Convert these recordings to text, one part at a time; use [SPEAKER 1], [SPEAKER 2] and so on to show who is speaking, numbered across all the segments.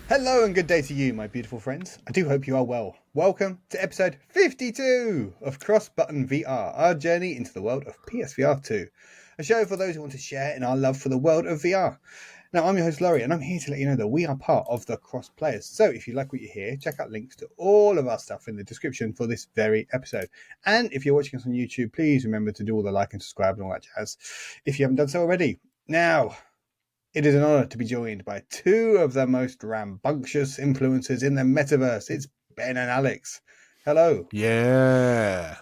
[SPEAKER 1] Hello and good day to you, my beautiful friends. I do hope you are well. Welcome to episode 52 of Cross Button VR, our journey into the world of PSVR2, a show for those who want to share in our love for the world of VR. Now, I'm your host, Laurie, and I'm here to let you know that we are part of the Cross Players. So if you like what you hear, check out links to all of our stuff in the description for this very episode. And if you're watching us on YouTube, please remember to do all the like and subscribe and all that jazz if you haven't done so already. Now, it is an honor to be joined by two of the most rambunctious influencers in the metaverse. It's Ben and Alex. Hello.
[SPEAKER 2] Yeah.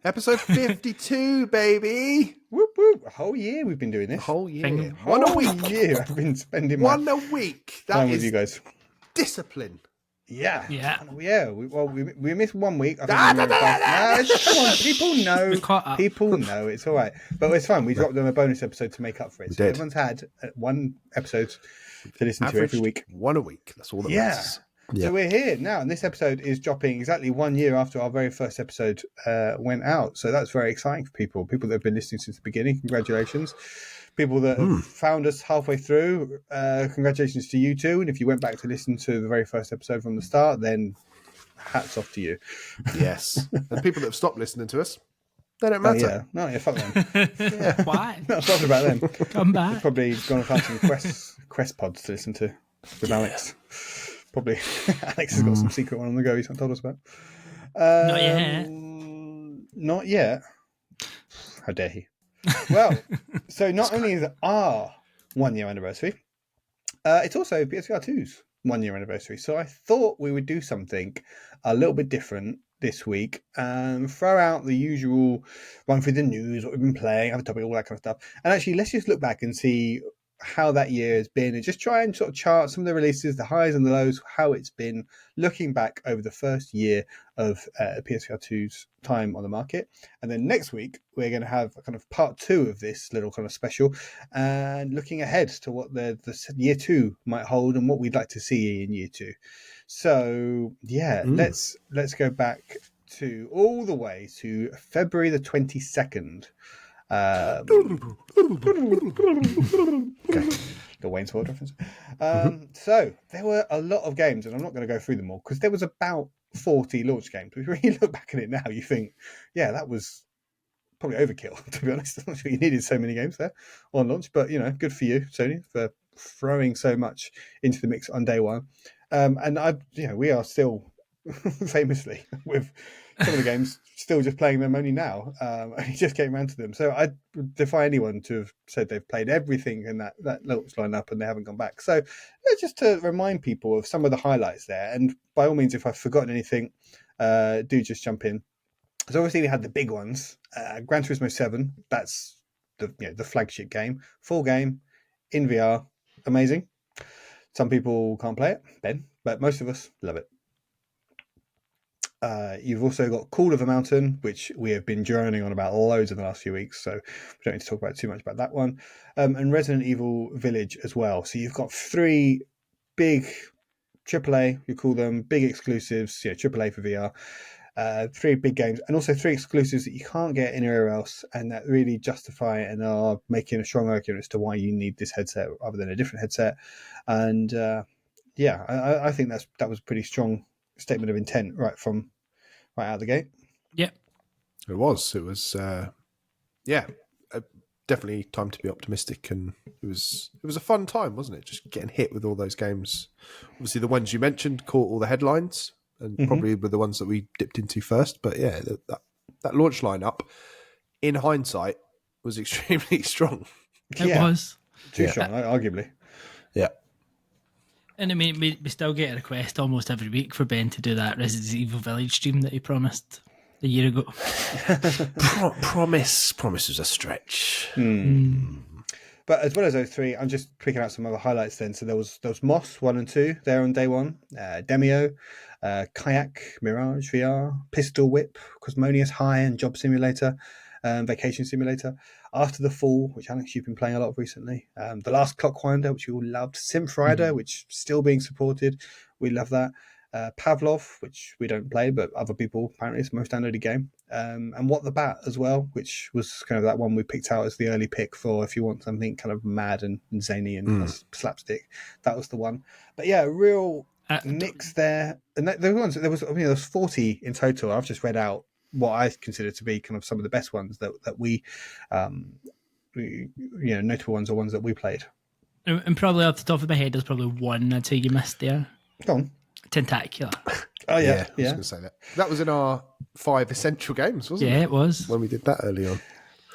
[SPEAKER 2] Episode 52, baby.
[SPEAKER 1] Whoop, whoop. A whole year we've been doing this.
[SPEAKER 2] A whole year.
[SPEAKER 3] Thing-
[SPEAKER 2] One a
[SPEAKER 1] Whole
[SPEAKER 2] week.
[SPEAKER 1] year I've been spending
[SPEAKER 2] One
[SPEAKER 1] my
[SPEAKER 2] a week. That
[SPEAKER 1] time with
[SPEAKER 2] is
[SPEAKER 1] you guys.
[SPEAKER 2] discipline.
[SPEAKER 1] Yeah.
[SPEAKER 3] Yeah.
[SPEAKER 1] We missed 1 week. I
[SPEAKER 2] Da,
[SPEAKER 1] think come on, people know.
[SPEAKER 3] We caught up.
[SPEAKER 1] People know. It's all right. But it's fine. We dropped them a bonus episode to make up for it.
[SPEAKER 2] We
[SPEAKER 1] So
[SPEAKER 2] did.
[SPEAKER 1] everyone's had one episode to listen to
[SPEAKER 2] Averaged
[SPEAKER 1] every week.
[SPEAKER 2] one a week. That's all that
[SPEAKER 1] Yeah.
[SPEAKER 2] matters.
[SPEAKER 1] So we're here now, and this episode is dropping exactly 1 year after our very first episode went out. So that's very exciting for people that have been listening since the beginning. Congratulations. People that have found us halfway through, congratulations to you too. And if you went back to listen to the very first episode from the start, then hats off to you.
[SPEAKER 2] Yes. And people that have stopped listening to us, they don't
[SPEAKER 1] Oh,
[SPEAKER 2] matter.
[SPEAKER 1] yeah, fuck them.
[SPEAKER 3] Why?
[SPEAKER 1] Not talking about them.
[SPEAKER 3] Come back.
[SPEAKER 1] Probably gone and found some Quest pods to listen to with Alex. Probably Alex has got some secret one on the go he's not told us about.
[SPEAKER 3] Not yet.
[SPEAKER 1] Not yet. How dare he? Well, so not only is it our 1 year anniversary, it's also PSVR2's 1 year anniversary. So I thought we would do something a little bit different this week and throw out the usual run through the news, what we've been playing, have a topic, all that kind of stuff. And actually, let's just look back and see how that year has been and just try and sort of chart some of the releases, the highs and the lows, how it's been looking back over the first year of PSVR2's time on the market. And then next week, we're going to have a kind of part two of this little kind of special and looking ahead to what the year two might hold and what we'd like to see in year two. So, yeah, let's go back to all the way to February the 22nd. Okay. The Wayne's World reference. So there were a lot of games, and I'm not going to go through them all because there was about 40 launch games. But when you look back at it now, you think, yeah, that was probably overkill, to be honest. I'm not sure you needed so many games there on launch, but good for you, Sony, for throwing so much into the mix on day one. And we are still famously with some of the games still just playing them only now. I just came around to them. So I defy anyone to have said they've played everything in that launch lineup and they haven't gone back. So just to remind people of some of the highlights there. And by all means, if I've forgotten anything, do just jump in. So obviously we had the big ones. Gran Turismo 7, that's the flagship game. Full game, in VR, amazing. Some people can't play it, Ben, but most of us love it. You've also got Call of the Mountain, which we have been droning on about loads in the last few weeks, so we don't need to talk about too much about that one. And Resident Evil Village as well. So you've got three big AAA, you call them big exclusives, AAA for VR. Three big games, and also three exclusives that you can't get anywhere else, and that really justify and are making a strong argument as to why you need this headset rather than a different headset. And I think that was a pretty strong statement of intent right out of the gate.
[SPEAKER 3] Yep.
[SPEAKER 2] It was. Definitely time to be optimistic, and it was a fun time, wasn't it? Just getting hit with all those games. Obviously, the ones you mentioned caught all the headlines, and probably were the ones that we dipped into first. But yeah, that launch lineup, in hindsight, was extremely strong.
[SPEAKER 3] It was.
[SPEAKER 1] Too strong, arguably.
[SPEAKER 2] Yeah.
[SPEAKER 3] And I mean, we still get a request almost every week for Ben to do that Resident Evil Village stream that he promised a year ago.
[SPEAKER 2] Promise was a stretch.
[SPEAKER 1] But as well as those three, I'm just picking out some other highlights then. So there was Moss 1 and 2 there on day one, Demio, Kayak, Mirage VR, Pistol Whip, Cosmonius High and Job Simulator, Vacation Simulator, After the Fall, which Alex, you've been playing a lot of recently, The Last Clockwinder, which you all loved, Synth Rider, which is still being supported. We love that. Pavlov, which we don't play, but other people apparently it's the most downloaded game. And What the Bat as well, which was kind of that one we picked out as the early pick for if you want something kind of mad and zany and kind of slapstick. That was the one. But yeah, a real mix there. And there was 40 in total. I've just read out what I consider to be kind of some of the best ones that we notable ones or ones that we played.
[SPEAKER 3] And probably off the top of my head, there's probably one I'd say you missed there.
[SPEAKER 1] Go on.
[SPEAKER 3] Tentacular.
[SPEAKER 1] Oh yeah,
[SPEAKER 2] I was going to say that. That was in our 5 essential games, wasn't it?
[SPEAKER 3] Yeah, it was.
[SPEAKER 2] When we did that early on.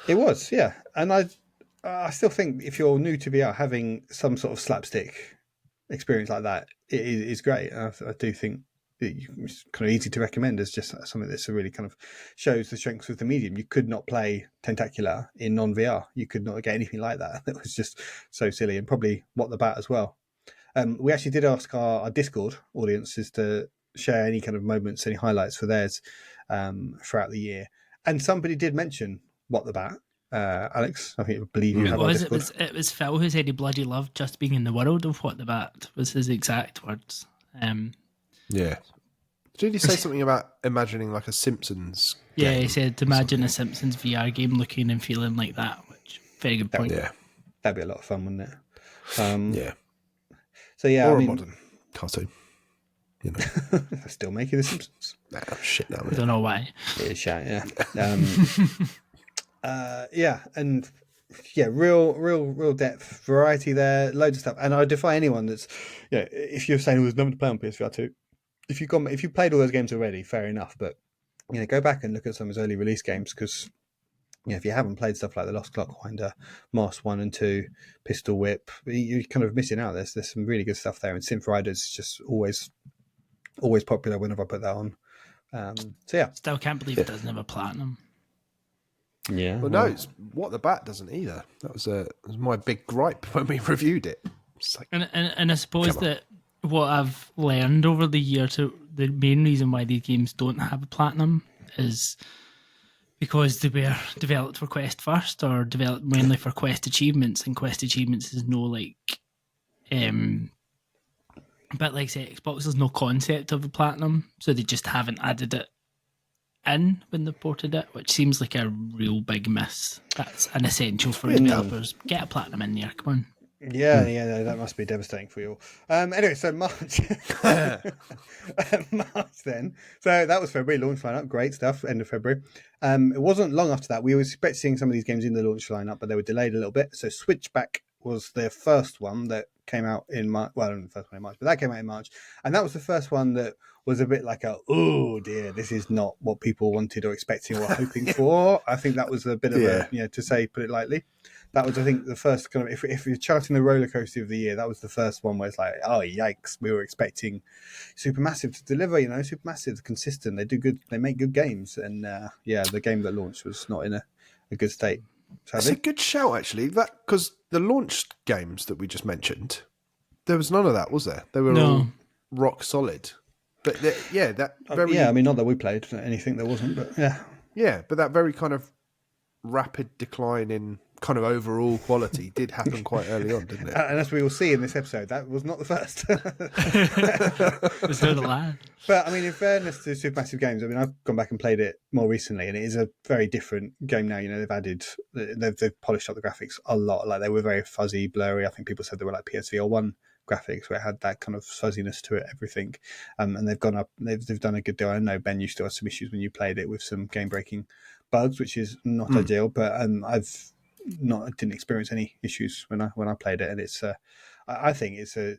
[SPEAKER 1] It was, yeah. And I still think if you're new to VR, having some sort of slapstick experience like that is great. I do think it's kind of easy to recommend as just something that's really kind of shows the strengths of the medium. You could not play Tentacular in non-VR. You could not get anything like that. It was just so silly, and probably What the Bat as well. We actually did ask our Discord audiences to share any kind of moments, any highlights for theirs throughout the year. And somebody did mention What the Bat. Alex, I believe you have our Discord.
[SPEAKER 3] It was Phil who said he bloody loved just being in the world of What the Bat, was his exact words.
[SPEAKER 2] Yeah. Did he say something about imagining like a Simpsons game?
[SPEAKER 3] Yeah, he said imagine a Simpsons VR game looking and feeling like that, which very good point.
[SPEAKER 2] Yeah.
[SPEAKER 1] That'd be a lot of fun, wouldn't it?
[SPEAKER 2] Yeah.
[SPEAKER 1] So yeah,
[SPEAKER 2] or a modern cartoon. You know.
[SPEAKER 1] They're still making the Simpsons.
[SPEAKER 2] Nah, shit now.
[SPEAKER 3] I don't know why.
[SPEAKER 1] It is shit, yeah. Yeah, and yeah, real depth, variety there, loads of stuff. And I defy anyone that's, if you're saying there's nothing to play on PSVR2, if you played all those games already, fair enough. But go back and look at some of his early release games, because if you haven't played stuff like The Lost Clockwinder, Moss 1 and 2, Pistol Whip, you're kind of missing out. There's some really good stuff there, and Synth Riders is just always popular whenever I put that on. So yeah,
[SPEAKER 3] still can't believe it doesn't have a platinum.
[SPEAKER 1] Yeah.
[SPEAKER 2] Well, no, it's What the Bat doesn't either. That was my big gripe when we reviewed it. Like,
[SPEAKER 3] and I suppose that what I've learned over the year, the main reason why these games don't have a platinum is because they were developed for Quest first, or developed mainly for Quest achievements, and Quest achievements is no like, but like say Xbox has no concept of a platinum, so they just haven't added it in when they ported it, which seems like a real big miss. That's an essential for developers. Get a platinum in there, come on.
[SPEAKER 1] Yeah, no, that must be devastating for you all. Anyway, so March. March then. So that was February, launch lineup, great stuff, end of February. It wasn't long after that. We were expecting some of these games in the launch lineup, but they were delayed a little bit. So Switchback was the first one that came out in March. Well, not the first one in March, but that came out in March. And that was the first one that was a bit like oh dear, this is not what people wanted or expecting or hoping for. I think that was a bit of put it lightly. That was, I think, the first kind of, if you're charting the roller coaster of the year, that was the first one where it's like, oh, yikes, we were expecting Supermassive to deliver, Supermassive, consistent, they do good, they make good games. And the game that launched was not in a good state.
[SPEAKER 2] It's a good shout, actually, because the launch games that we just mentioned, there was none of that, was there? They were all rock solid. But
[SPEAKER 1] I mean, not that we played anything there wasn't, but yeah.
[SPEAKER 2] Yeah, but that very kind of rapid decline in kind of overall quality did happen quite early on, didn't it?
[SPEAKER 1] And as we will see in this episode, that was not the first.
[SPEAKER 3] It's not a lie.
[SPEAKER 1] But I mean, in fairness to Supermassive Games, I mean, I've gone back and played it more recently, and it is a very different game now. They've polished up the graphics a lot. Like, they were very fuzzy, blurry. I think people said they were like PSVR1 graphics, where it had that kind of fuzziness to it, everything. And they've gone up. They've done a good deal. I know, Ben, you still had some issues when you played it with some game breaking bugs, which is not ideal. But I didn't experience any issues when I played it, and it's I think it's a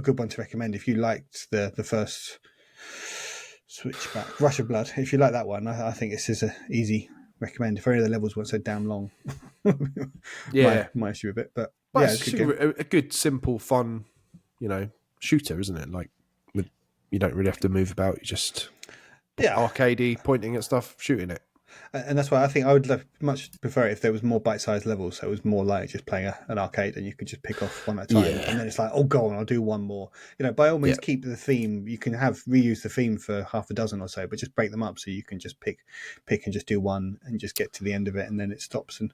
[SPEAKER 1] good one to recommend if you liked the first Switchback, Rush of Blood. If you like that one, I think this is an easy recommend. If any of the levels weren't so damn long, my issue with it, but yeah,
[SPEAKER 2] it's a good, simple, fun, shooter, isn't it? Like, you don't really have to move about. You just arcadey, pointing at stuff, shooting it.
[SPEAKER 1] And that's why I think I would much prefer it if there was more bite-sized levels, so it was more like just playing an arcade, and you could just pick off one at a time. Yeah. And then it's like, oh, go on, I'll do one more. By all means, keep the theme. You can reuse the theme for half a dozen or so, but just break them up so you can just pick and just do one and just get to the end of it, and then it stops. And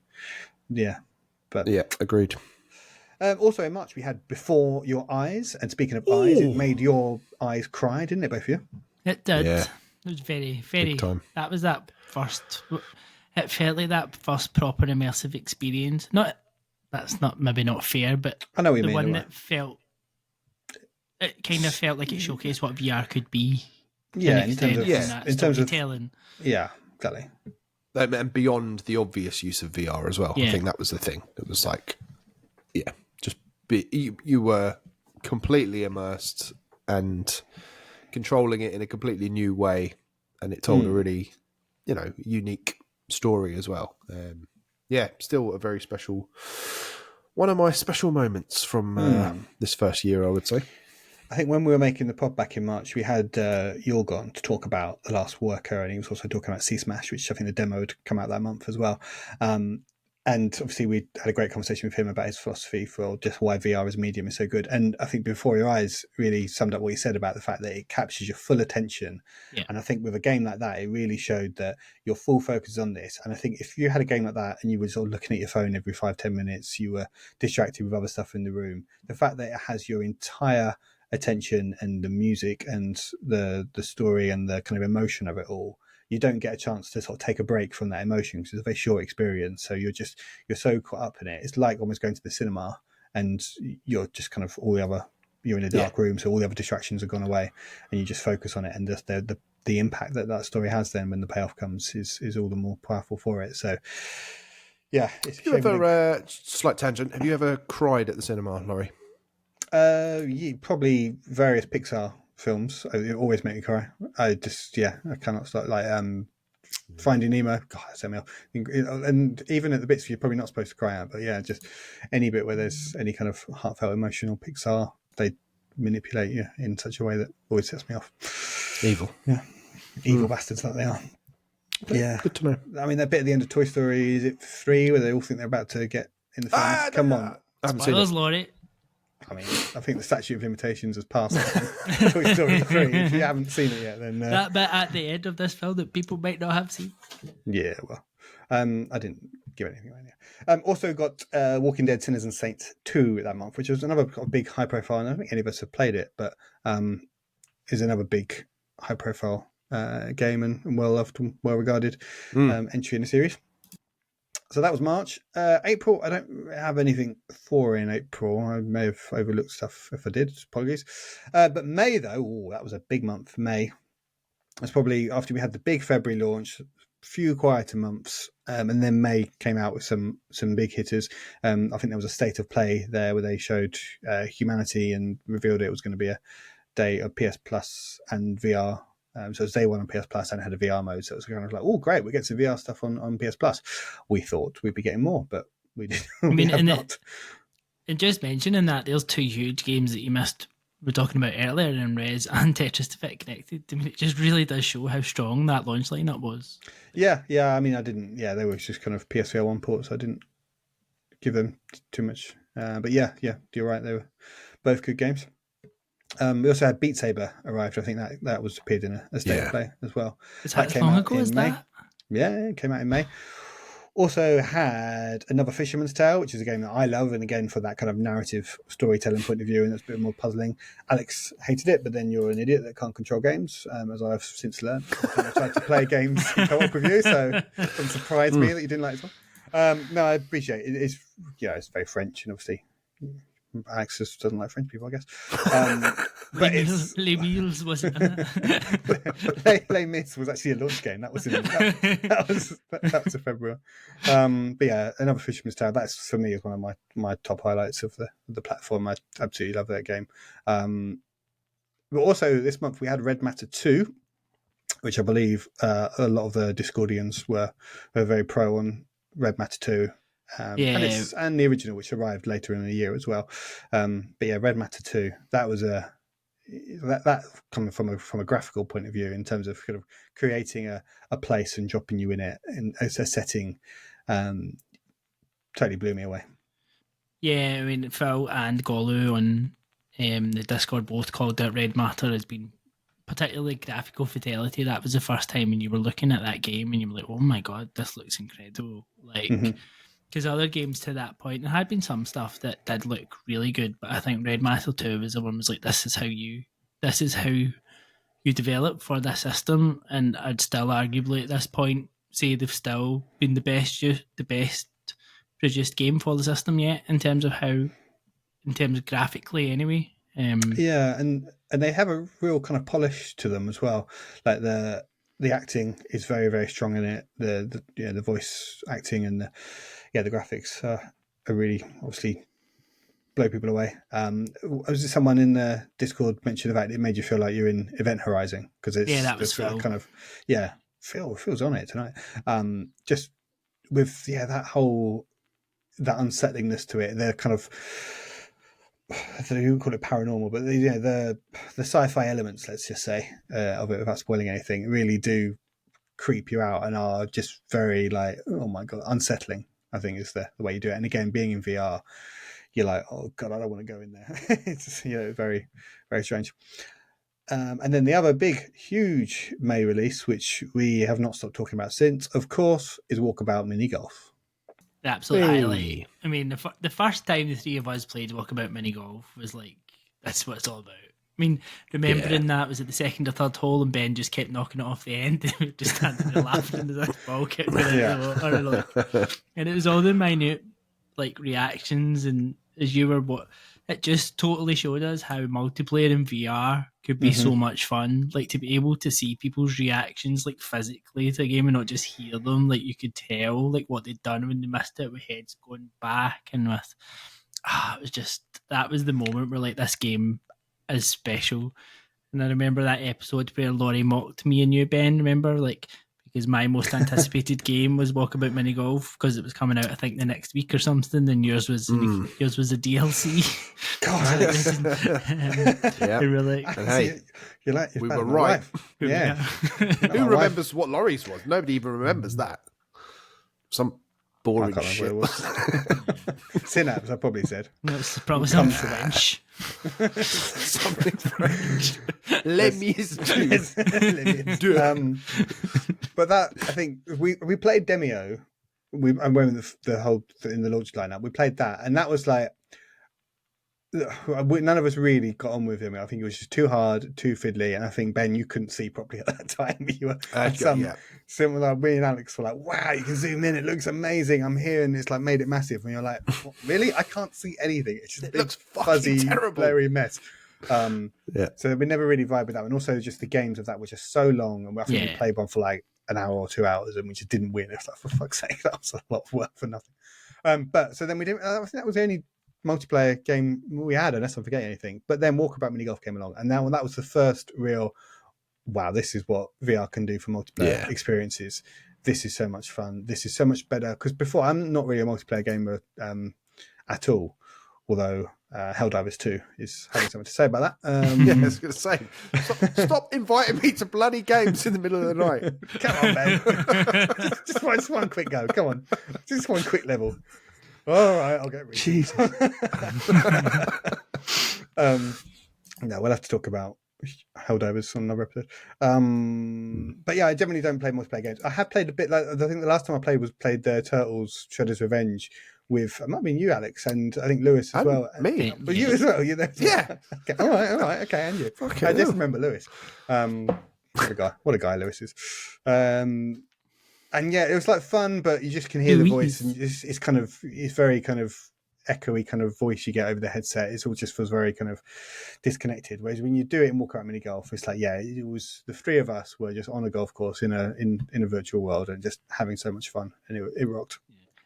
[SPEAKER 1] agreed. Also in March we had Before Your Eyes, and speaking of eyes, it made your eyes cry, didn't it, both of you?
[SPEAKER 3] It did.
[SPEAKER 2] Yeah.
[SPEAKER 3] It was very, very.
[SPEAKER 2] Big time.
[SPEAKER 3] That was that first. It felt like that first proper immersive experience. Not that's not maybe not fair, but
[SPEAKER 1] I know what you
[SPEAKER 3] the
[SPEAKER 1] mean.
[SPEAKER 3] one
[SPEAKER 1] don't
[SPEAKER 3] that felt. It kind of felt like it showcased what VR could be.
[SPEAKER 1] Yeah, in terms of
[SPEAKER 3] storytelling.
[SPEAKER 1] Yeah, exactly.
[SPEAKER 2] And beyond the obvious use of VR as well.
[SPEAKER 3] Yeah.
[SPEAKER 2] I think that was the thing. It was like, just you were completely immersed and controlling it in a completely new way, and it told a really, unique story as well. Still a very special, one of my special moments from this first year, I would say.
[SPEAKER 1] I think when we were making the pod back in March, we had Jorg on to talk about The Last Worker, and he was also talking about Sea Smash, which I think the demo had come out that month as well. And obviously we had a great conversation with him about his philosophy for just why VR as a medium is so good. And I think Before Your Eyes really summed up what he said about the fact that it captures your full attention.
[SPEAKER 3] Yeah.
[SPEAKER 1] And I think with a game like that, it really showed that your full focus is on this. And I think if you had a game like that and you were sort of looking at your phone every 5-10 minutes, you were distracted with other stuff in the room, the fact that it has your entire attention and the music and the story and the kind of emotion of it all, you don't get a chance to sort of take a break from that emotion because it's a very short experience. So you're so caught up in it. It's like almost going to the cinema and you're just kind of you're in a dark room, so all the other distractions have gone away and you just focus on it. And just the impact that story has then when the payoff comes is all the more powerful for it. So yeah.
[SPEAKER 2] Have you ever, slight tangent, have you ever cried at the cinema, Laurie?
[SPEAKER 1] Probably various Pixar films. It always make me cry. I cannot stop. Like Finding Nemo, God, that set me off. And even at the bits you're probably not supposed to cry at, but yeah, just any bit where there's any kind of heartfelt emotional Pixar, they manipulate you in such a way that always sets me off.
[SPEAKER 2] Evil.
[SPEAKER 1] Yeah. Evil bastards that they are. Yeah.
[SPEAKER 2] Good to know.
[SPEAKER 1] I mean, that bit at the end of Toy Story, is it 3, where they all think they're about to get in the film? Come on.
[SPEAKER 2] I haven't seen
[SPEAKER 3] Spoilers,
[SPEAKER 2] it.
[SPEAKER 3] Laurie.
[SPEAKER 1] I mean, I think the statute of limitations has passed. Toy Story 3. If you haven't seen it yet, then
[SPEAKER 3] That bit at the end of this film that people might not have seen.
[SPEAKER 1] Yeah, well, I didn't give anything away. Also got Walking Dead: Sinners and Saints 2 that month, which was another big high profile. And I don't think any of us have played it, but is another big high profile game and well loved and well regarded entry in the series. So that was March. April, I don't have anything for in April. I may have overlooked stuff if I did. Apologies. But May, though, that was a big month for May. That's probably after we had the big February launch, few quieter months, and then May came out with some big hitters. I think there was a state of play there where they showed Humanity and revealed it was going to be a day of PS Plus and VR. So it was day one on PS Plus and it had a VR mode. So it was kind of like, oh, great, we get some VR stuff on PS Plus. We thought we'd be getting more, but we didn't. We have not.
[SPEAKER 3] And just mentioning that, there's 2 huge games that you missed. We're talking about earlier in Res and Tetris Effect Connected. I mean, it just really does show how strong that launch lineup was.
[SPEAKER 1] Yeah. I mean, I didn't. Yeah, they were just kind of PSVR1 ports. So I didn't give them too much. But yeah, you're right. They were both good games. We also had Beat Saber arrived. I think that was appeared in a state of play as well.
[SPEAKER 3] Is that as long ago as that?
[SPEAKER 1] Yeah, it came out in May. Also had Another Fisherman's Tale, which is a game that I love, and again for that kind of narrative storytelling point of view, and that's a bit more puzzling. Alex hated it, but then you're an idiot that can't control games, as I've since learned. I tried to play games in co-op with you, so it doesn't surprise me that you didn't like it as well. No, I appreciate it. It's very French, and obviously Alex just doesn't like French people, I guess. But
[SPEAKER 3] Les Mills wasn't.
[SPEAKER 1] Les Mis was actually a launch game. That was that was a February. But yeah, Another Fisherman's Tale. That's for me is one of my top highlights of the platform. I absolutely love that game. But also this month we had Red Matter 2, which I believe a lot of the Discordians were very pro on Red Matter 2. And the original, which arrived later in the year as well. But yeah, Red Matter 2, that was that coming from a graphical point of view in terms of kind of creating a place and dropping you in it and as a setting, totally blew me away.
[SPEAKER 3] Yeah, I mean, Phil and Golu on the Discord both called out Red Matter as being particularly graphical fidelity. That was the first time when you were looking at that game and you were like, oh my god, this looks incredible. Like, because other games to that point, there had been some stuff that did look really good, but I think Red Master 2 was the one was like, this is how you develop for this system, and I'd still arguably at this point say they've still been the best produced game for the system yet in terms of graphically anyway.
[SPEAKER 1] Yeah, and they have a real kind of polish to them as well. Like the acting is very, very strong in it. The voice acting and the graphics are really obviously blow people away. Was it someone in the Discord mentioned about it made you feel like you're in Event Horizon because it's
[SPEAKER 3] that was Phil.
[SPEAKER 1] kind of Phil's on it tonight. Just with that unsettlingness to it, the kind of I don't know, you call it paranormal, but the sci-fi elements, let's just say, of it without spoiling anything, really do creep you out and are just very like, oh my god, unsettling. I think is the way you do it. And again, being in VR, you're like, oh god, I don't want to go in there. It's very, very strange. And then the other big, huge May release, which we have not stopped talking about since, of course, is Walkabout Mini Golf.
[SPEAKER 3] The absolute highlight. I mean, the first time the three of us played Walkabout Mini Golf was like, that's what it's all about. I mean, remembering that was at the second or third hole and Ben just kept knocking it off the end and we were just standing there laughing as this ball kept going out the water. And it was all the minute like reactions, and as you were it just totally showed us how multiplayer in VR could be so much fun. Like to be able to see people's reactions like physically to a game and not just hear them. Like you could tell like what they'd done when they missed it with heads going back and with it was just that was the moment where like this game is special. And I remember that episode where Laurie mocked me and you, Ben, remember? Like because my most anticipated game was Walkabout Mini Golf because it was coming out I think the next week or something, and yours was a DLC.
[SPEAKER 1] God,
[SPEAKER 2] yeah.
[SPEAKER 3] Really,
[SPEAKER 2] and hey, we were right.
[SPEAKER 1] Yeah.
[SPEAKER 2] Who remembers what Laurie's was? Nobody even remembers that. Some boring shit.
[SPEAKER 1] Synapse, I probably said.
[SPEAKER 3] That's probably something French.
[SPEAKER 2] Something French. Les Mis
[SPEAKER 1] but that I think we played Demio. I went with the whole in the launch lineup. We played that, and that was like none of us really got on with him. I think it was just too hard, too fiddly, and I think Ben, you couldn't see properly at that time. You were similar. Me and Alex were like, "Wow, you can zoom in. It looks amazing. I'm here, and it's like made it massive." And you're like, "Really? I can't see anything. It's just
[SPEAKER 2] it
[SPEAKER 1] a
[SPEAKER 2] looks
[SPEAKER 1] fuzzy,
[SPEAKER 2] terrible,
[SPEAKER 1] blurry mess." So we never really vibed with that, and also just the games of that were just so long, and I think we played one for like an hour or 2 hours, and we just didn't win. It's like, for fuck's sake, that was a lot of work for nothing. But so then we didn't. I think that was the only multiplayer game we had, unless I'm forgetting anything. But then Walkabout Mini Golf came along, and now that was the first real wow, this is what VR can do for multiplayer experiences. This is so much fun. This is so much better. Because before, I'm not really a multiplayer gamer at all, although Helldivers 2 is having something to say about that.
[SPEAKER 2] Yeah, I was going to say, stop inviting me to bloody games in the middle of the night.
[SPEAKER 1] Come on, Ben. just one quick go. Come on. Just one quick level. All right, I'll get rid of
[SPEAKER 2] Jesus.
[SPEAKER 1] No, we'll have to talk about Helldivers on another episode. But yeah, I generally don't play multiplayer games. I have played a bit. Like I think the last time I played Turtles: Shredder's Revenge with it might have been you, Alex, and I think Lewis as well.
[SPEAKER 2] Me,
[SPEAKER 1] but you as well. You know,
[SPEAKER 2] yeah.
[SPEAKER 1] Okay. All right, okay, and you. I just remember Lewis. What a guy Lewis is. And yeah, it was like fun, but you just can hear the voice, and it's very kind of echoey kind of voice you get over the headset. It all just feels very kind of disconnected. Whereas when you do it in Walkabout Mini Golf, it's like it was the three of us were just on a golf course in a virtual world and just having so much fun, and it rocked.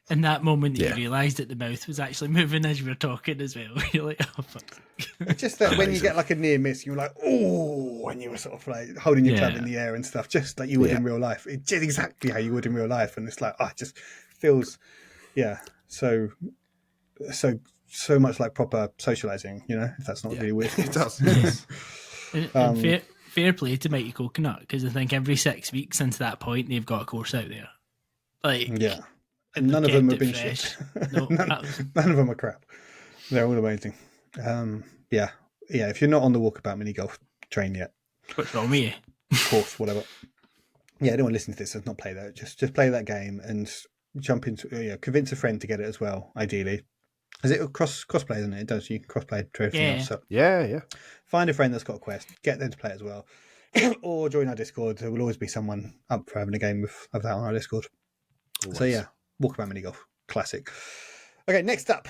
[SPEAKER 3] In that moment, you realised that the mouth was actually moving as you were talking as well. You're like, oh fuck.
[SPEAKER 1] It's just that when you get like a near miss, you're like, oh, and you were sort of like holding your club in the air and stuff, just like you would in real life. It's just exactly how you would in real life, and it's like, it just feels, so much like proper socializing, if that's not really weird.
[SPEAKER 2] It does.
[SPEAKER 3] And fair play to Mighty Coconut, because I think every 6 weeks since that point, they've got a course out there.
[SPEAKER 1] And none of them have been shit.
[SPEAKER 3] No,
[SPEAKER 1] none of them are crap. They're all amazing. If you're not on the Walkabout Mini Golf train yet,
[SPEAKER 3] what's wrong with you?
[SPEAKER 1] Course, whatever. Yeah, anyone listening to this does not play that. Just play that game, and jump into, convince a friend to get it as well. Ideally, is it crossplay? Isn't it? It does. You can crossplay to everything else. So
[SPEAKER 2] Yeah.
[SPEAKER 1] find a friend that's got a Quest, get them to play it as well, or join our Discord. There will always be someone up for having a game of that on our Discord.
[SPEAKER 2] Always.
[SPEAKER 1] So yeah, walkabout mini golf, classic. Okay, next up,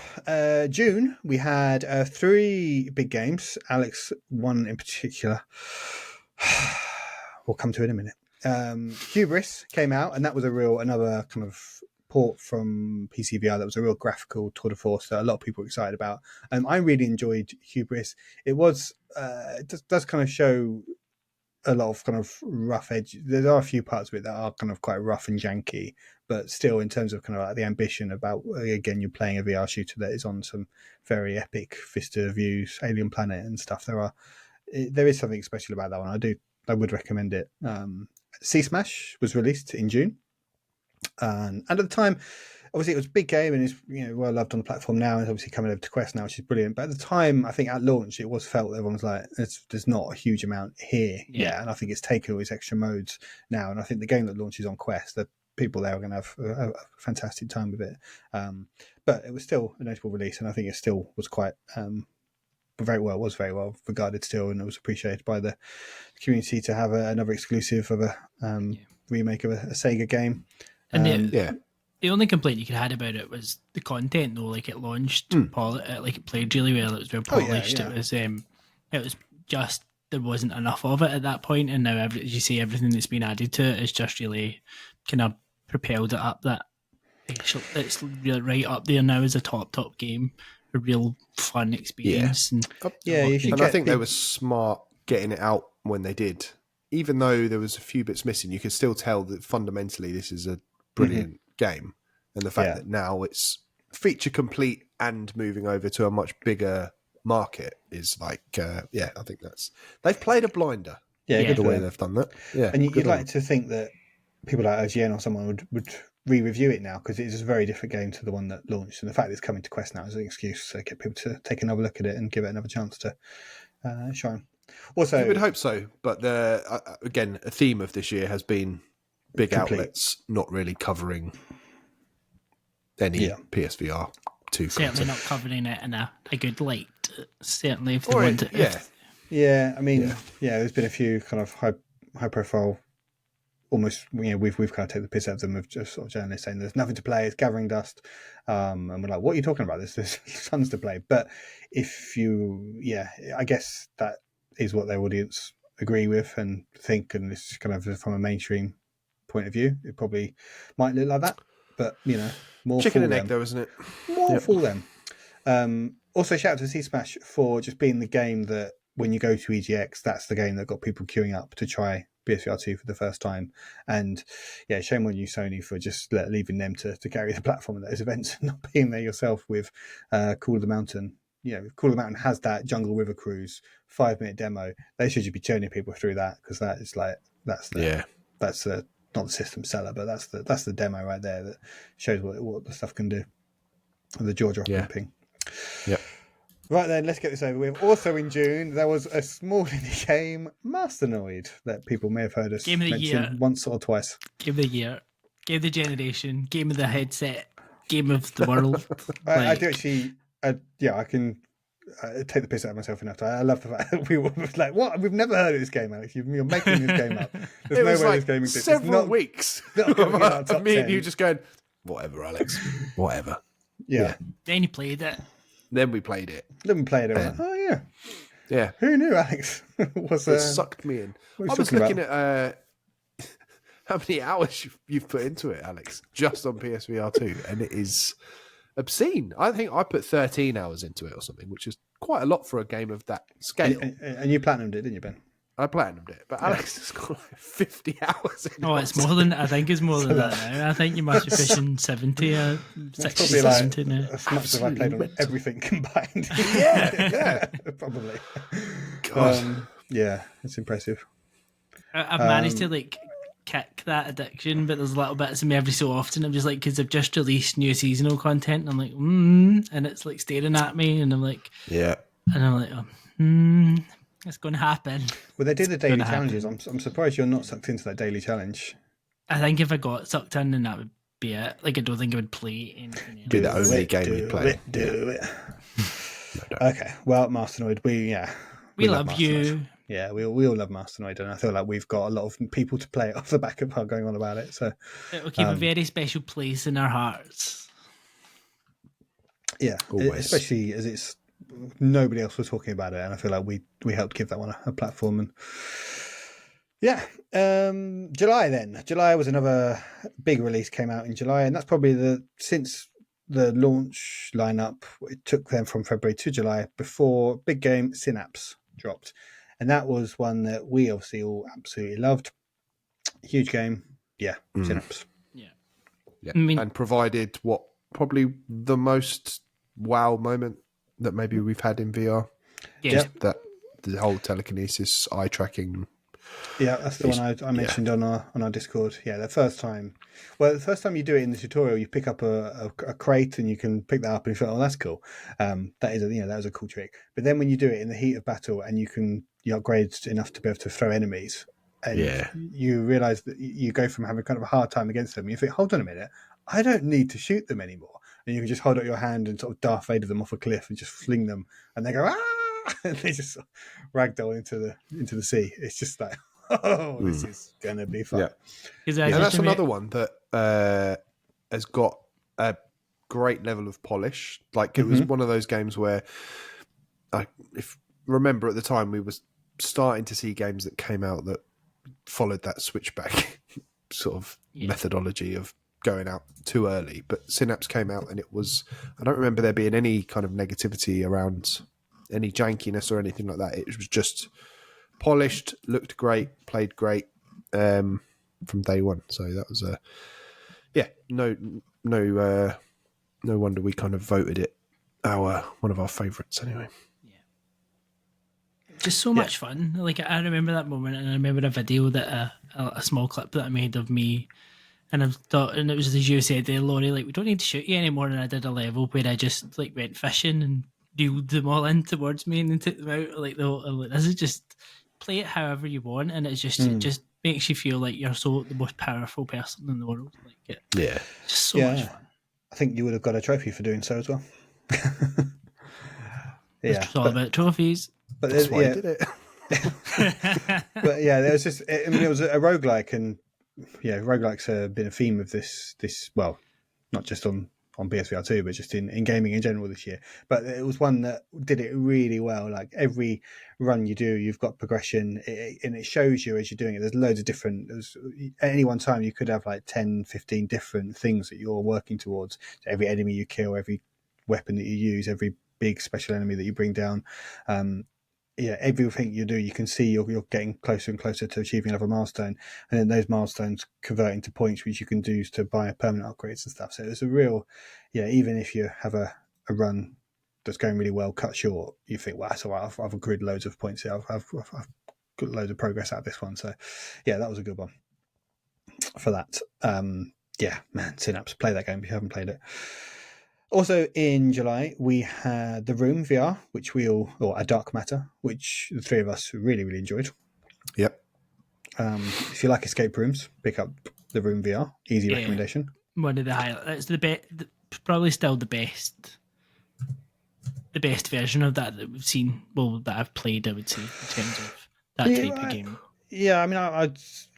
[SPEAKER 1] June, we had 3 big games. Alex, one in particular. We'll come to it in a minute. Hubris came out, and that was another kind of port from PCVR that was a real graphical tour de force that a lot of people were excited about. I really enjoyed Hubris. It was, it does kind of show a lot of kind of rough edge. There are a few parts of it that are kind of quite rough and janky, but still, in terms of kind of like the ambition about, again, you're playing a VR shooter that is on some very epic vista views, alien planet and stuff. There is something special about that one. I would recommend it. Sea Smash was released in June, and at the time, obviously it was a big game and it's well loved on the platform now, and it's obviously coming over to Quest now, which is brilliant. But at the time, I think at launch, it was felt that everyone was like, there's not a huge amount here yet, and I think it's taken all these extra modes now. And I think the game that launches on Quest, the people there are going to have a fantastic time with it. But it was still a notable release, and I think it still was quite very well regarded still, and it was appreciated by the community to have another exclusive of a remake of a Sega game.
[SPEAKER 3] And the only complaint you could have had about it was the content, though. Like, it launched, like it played really well. It was very polished. It was just, there wasn't enough of it at that point, and now, as you say, everything that's been added to it is just really kind of propelled it up. That it's really right up there now as a top game, a real fun experience. And
[SPEAKER 2] I think they were smart getting it out when they did. Even though there was a few bits missing, you could still tell that fundamentally this is a brilliant game, and the fact that now it's feature complete and moving over to a much bigger market is like, I think they've played a blinder. The way they've done that. Yeah,
[SPEAKER 1] and you'd like to think that people like IGN or someone would re-review it now, because it is a very different game to the one that launched, and the fact that it's coming to Quest now is an excuse to get people to take another look at it and give it another chance to shine. Also,
[SPEAKER 2] you would hope so, but again, a theme of this year has been big outlets not really covering any PSVR 2
[SPEAKER 3] certainly
[SPEAKER 2] content.
[SPEAKER 3] not covering it in a good light. Certainly, if they want to.
[SPEAKER 1] I mean, there's been a few kind of high profile, almost, we've kind of taken the piss out of them, of just sort of journalists saying there's nothing to play, it's gathering dust, and we're like, what are you talking about? There's tons to play. But if you, I guess that is what their audience agree with and think, and it's kind of from a mainstream point of view, it probably might look like that, but more
[SPEAKER 2] chicken and
[SPEAKER 1] them.
[SPEAKER 2] egg though, isn't it?
[SPEAKER 1] More for them. Also, shout out to Sea Smash for just being the game that when you go to EGX, that's the game that got people queuing up to try PSVR2 for the first time. And shame on you, Sony, for just leaving them to carry the platform at those events and not being there yourself with Call of the Mountain. Call of the Mountain has that Jungle River Cruise 5-minute demo. They should be turning people through that, because that is like that's not the system seller, but that's the demo right there that shows what the stuff can do. The jaw dropping ping.
[SPEAKER 2] Yep.
[SPEAKER 1] Right then, let's get this over with. Also in June, there was a small indie game, Masternoid, that people may have heard us mention once or twice.
[SPEAKER 3] Game of the year, game of the generation, game of the headset, game of the world.
[SPEAKER 1] I do actually. I can take the piss out of myself enough. I love the fact that we were like, what? We've never heard of this game, Alex. You're making this game up. There's no way this game exists.
[SPEAKER 2] Several weeks of me and you just going, whatever, Alex, whatever.
[SPEAKER 1] Yeah.
[SPEAKER 3] Then you played it.
[SPEAKER 2] Then we played it.
[SPEAKER 1] Like, oh yeah.
[SPEAKER 2] Yeah.
[SPEAKER 1] Who knew, Alex?
[SPEAKER 2] It sucked me in. I was looking at how many hours you've put into it, Alex, just on PSVR2, and it is obscene. I think I put 13 hours into it or something, which is quite a lot for a game of that scale.
[SPEAKER 1] And you platinumed it, didn't you, Ben?
[SPEAKER 2] I platinumed it, but Alex has got like 50 hours in
[SPEAKER 3] it. It's more than, I think it's more than that now. I think you must be pushing 70, 60, 70 now.
[SPEAKER 1] As much as I played on everything combined.
[SPEAKER 2] Yeah.
[SPEAKER 1] Probably.
[SPEAKER 2] God.
[SPEAKER 1] It's impressive.
[SPEAKER 3] I've managed to kick that addiction, but there's little bits of me every so often. I'm just like, because they've just released new seasonal content, and I'm like, and it's like staring at me, and I'm like, and I'm like, it's going to happen.
[SPEAKER 1] Well, they did the daily challenges. I'm surprised you're not sucked into that daily challenge.
[SPEAKER 3] I think if I got sucked in, then that would be it. Like, I don't think I would play anything else.
[SPEAKER 2] Be the only game you play.
[SPEAKER 1] Do it.
[SPEAKER 2] No.
[SPEAKER 1] Okay, well, Masternoid,
[SPEAKER 3] We love you.
[SPEAKER 1] Yeah, we all love Masternoid, and I feel like we've got a lot of people to play it off the back of our going on about it. So
[SPEAKER 3] It'll keep a very special place in our hearts.
[SPEAKER 1] yeah,
[SPEAKER 2] Always.
[SPEAKER 1] especially as it's nobody else was talking about it, and I feel like we helped give that one a platform. And yeah, July was another big release came out in July, and that's probably since the launch lineup, it took them from February to July before big game Synapse dropped, and that was one that we obviously all absolutely loved. Huge game, Synapse.
[SPEAKER 3] Yeah,
[SPEAKER 2] Yeah.
[SPEAKER 3] I mean-
[SPEAKER 2] and provided what probably the most wow moment that maybe we've had in VR.
[SPEAKER 3] Yeah.
[SPEAKER 2] Just that the whole telekinesis, eye tracking.
[SPEAKER 1] Yeah, that's the one I mentioned on our Discord. Yeah, the first time you do it in the tutorial, you pick up a crate and you can pick that up and you feel, oh, that's cool. That was a cool trick. But then when you do it in the heat of battle and you upgrade enough to be able to throw enemies, and you realise that you go from having kind of a hard time against them. You think, hold on a minute, I don't need to shoot them anymore. And you can just hold up your hand and sort of Darth Vader them off a cliff and just fling them, and they go and they just sort of ragdoll into the sea. It's just like, oh, this is gonna be fun.
[SPEAKER 2] Yeah, and that's another one that has got a great level of polish. Like it was one of those games where, if remember at the time, we were starting to see games that came out that followed that switchback sort of methodology of going out too early. But Synapse came out and it was, I don't remember there being any kind of negativity around any jankiness or anything like that. It was just polished, looked great, played great from day one. So that was no wonder we kind of voted it one of our favourites anyway.
[SPEAKER 3] Just so much fun. Like, I remember that moment, and I remember a video that a small clip that I made of me, and I thought, and it was as you said there, Laurie, like, we don't need to shoot you anymore. And I did a level where I just like went fishing and reeled them all in towards me and then took them out. Like, this is just play it however you want, and it's just it just makes you feel like you're the most powerful person in the world. Like, it's just so much fun.
[SPEAKER 1] I think you would have got a trophy for doing so as well.
[SPEAKER 3] It's all about trophies.
[SPEAKER 1] But
[SPEAKER 2] That's why I did it.
[SPEAKER 1] But yeah, there was just, it was a roguelike, and roguelikes have been a theme of this, well, not just on PSVR2, but just in gaming in general this year. But it was one that did it really well. Like every run you do, you've got progression, and it shows you as you're doing it. There's loads of different, at any one time you could have like 10, 15 different things that you're working towards. So every enemy you kill, every weapon that you use, every big special enemy that you bring down, everything you do, you can see you're getting closer and closer to achieving another milestone, and then those milestones convert into points which you can use to buy permanent upgrades and stuff. So it's a real, even if you have a run that's going really well cut short, you think, well, that's all right, I've accrued loads of points here, I've got loads of progress out of this one. So that was a good one for that. Synapse, play that game if you haven't played it. Also in July, we had The Room VR, or A Dark Matter, which the three of us really, really enjoyed.
[SPEAKER 2] Yep.
[SPEAKER 1] If you like escape rooms, pick up The Room VR. Easy recommendation.
[SPEAKER 3] One of the highlights. It's probably still the best version of that we've seen. Well, that I've played, I would say, in terms of that type of game.
[SPEAKER 1] Yeah, I mean,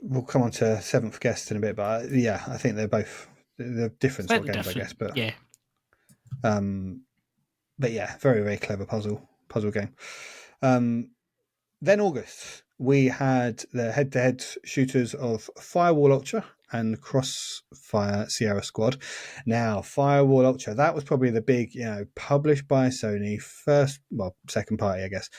[SPEAKER 1] we'll come on to Seventh Guest in a bit, but I think they're different sort of games, I guess. But
[SPEAKER 3] yeah.
[SPEAKER 1] But very, very clever puzzle game. Then August, we had the head-to-head shooters of Firewall Ultra and Crossfire Sierra Squad. Now, Firewall Ultra, that was probably the big, published by Sony, second party, I guess,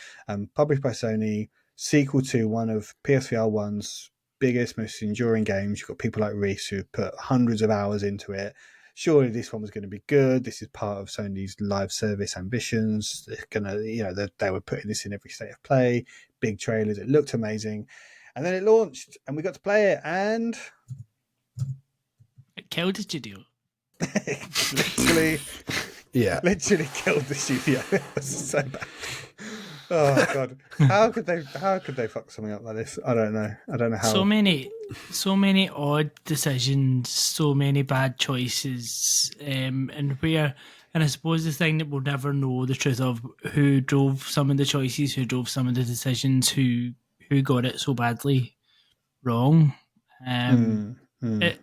[SPEAKER 1] published by Sony, sequel to one of PSVR 1's biggest, most enduring games. You've got people like Reese who put hundreds of hours into it. Surely this one was going to be good. This is part of Sony's live service ambitions. They're gonna, they were putting this in every state of play. Big trailers. It looked amazing, and then it launched, and we got to play it, and
[SPEAKER 3] it killed the studio.
[SPEAKER 1] literally killed the studio. It was so bad. Oh God, how could they? How could they fuck something up like this? I don't know. I don't know how.
[SPEAKER 3] So many odd decisions, so many bad choices, and I suppose the thing that we'll never know the truth of who drove some of the choices, who drove some of the decisions, who got it so badly wrong. It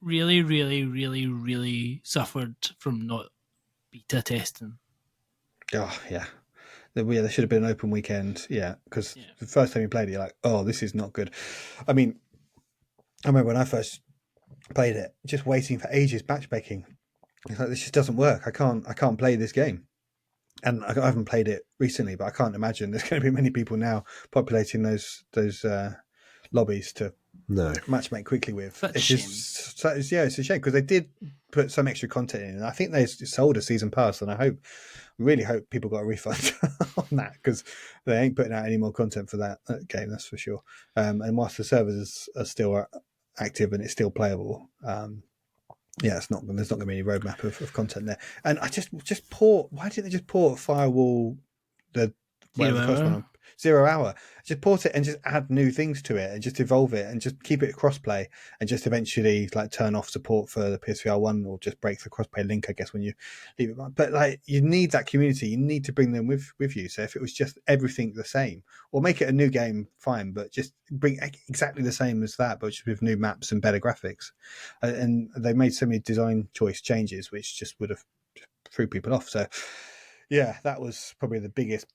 [SPEAKER 3] really, really, really, really suffered from not beta testing.
[SPEAKER 1] Oh yeah. There should have been an open weekend, because the first time you played it, you're like, "Oh, this is not good." I mean, I remember when I first played it, just waiting for ages, matchmaking. It's like this just doesn't work. I can't play this game, and I haven't played it recently, but I can't imagine there's going to be many people now populating those lobbies to matchmake quickly with. It's a shame because they did put some extra content in, and I think they sold a season pass, and I really hope people got a refund on that because they ain't putting out any more content for that game, that's for sure. And whilst the servers are still active and it's still playable, there's not going to be any roadmap of content there. And I just port. Why didn't they just port Firewall, the first one on 0 Hour? Just port it and just add new things to it and just evolve it and just keep it crossplay and just eventually like turn off support for the PSVR1 or just break the crossplay link, I guess, when you leave it. But like you need that community, you need to bring them with you. So if it was just everything the same, or make it a new game, fine, but just bring exactly the same as that, but just with new maps and better graphics. And they made so many design choice changes, which just would have threw people off. So yeah, that was probably the biggest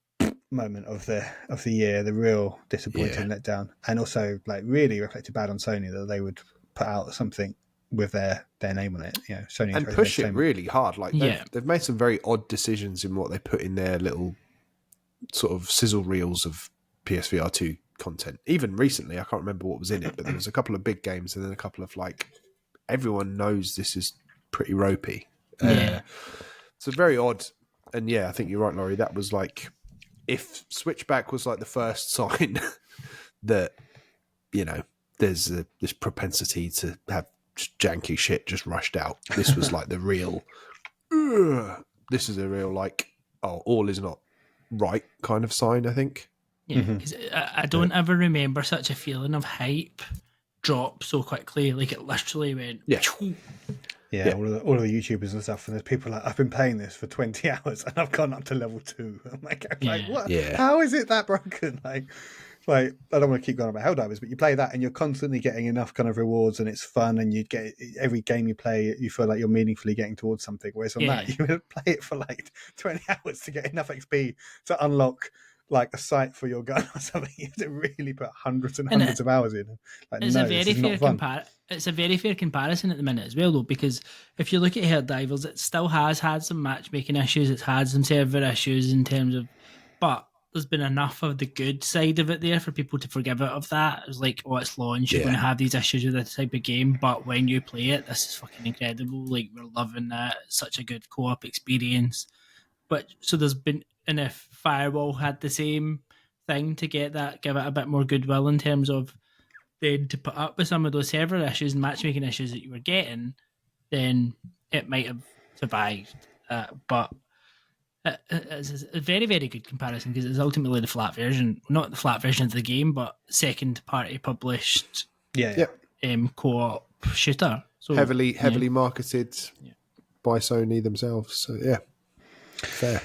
[SPEAKER 1] moment of the year, the real disappointing letdown, and also like really reflected bad on Sony that they would put out something with their name on it, Sony
[SPEAKER 2] and push it really hard. Like they've made some very odd decisions in what they put in their little sort of sizzle reels of PSVR2 content. Even recently, I can't remember what was in it, but there was a couple of big games and then a couple of like everyone knows this is pretty ropey. So very odd. And I think you're right, Laurie. That was like, if Switchback was like the first sign that, there's this propensity to have janky shit just rushed out, this was like the real, this is a real like, all is not right kind of sign, I think.
[SPEAKER 3] Yeah, because I don't ever remember such a feeling of hype drop so quickly. Like it literally went.
[SPEAKER 1] Yeah. All of the YouTubers and stuff, and there's people like, I've been playing this for 20 hours and I've gone up to level 2. I'm like what? Yeah. How is it that broken? Like I don't want to keep going about Helldivers, but you play that and you're constantly getting enough kind of rewards and it's fun, and you get every game you play, you feel like you're meaningfully getting towards something. Whereas on that, you play it for like 20 hours to get enough XP to unlock like a sight for your gun or something. You have to really put hundreds and hundreds of hours in. Like,
[SPEAKER 3] it's it's a very fair comparison at the minute as well, though, because if you look at Helldivers, it still has had some matchmaking issues. It's had some server issues in terms of, but there's been enough of the good side of it there for people to forgive it of that. It's like, it's launch, you're going to have these issues with this type of game, but when you play it, this is fucking incredible. Like, we're loving that. It's such a good co-op experience. But so there's been, and if Firewall had the same thing to get that, give it a bit more goodwill in terms of then to put up with some of those server issues and matchmaking issues that you were getting, then it might have survived. But it's a very, very good comparison because it's ultimately the flat version, not the flat version of the game, but second party published co-op shooter. So
[SPEAKER 2] heavily marketed by Sony themselves. So fair.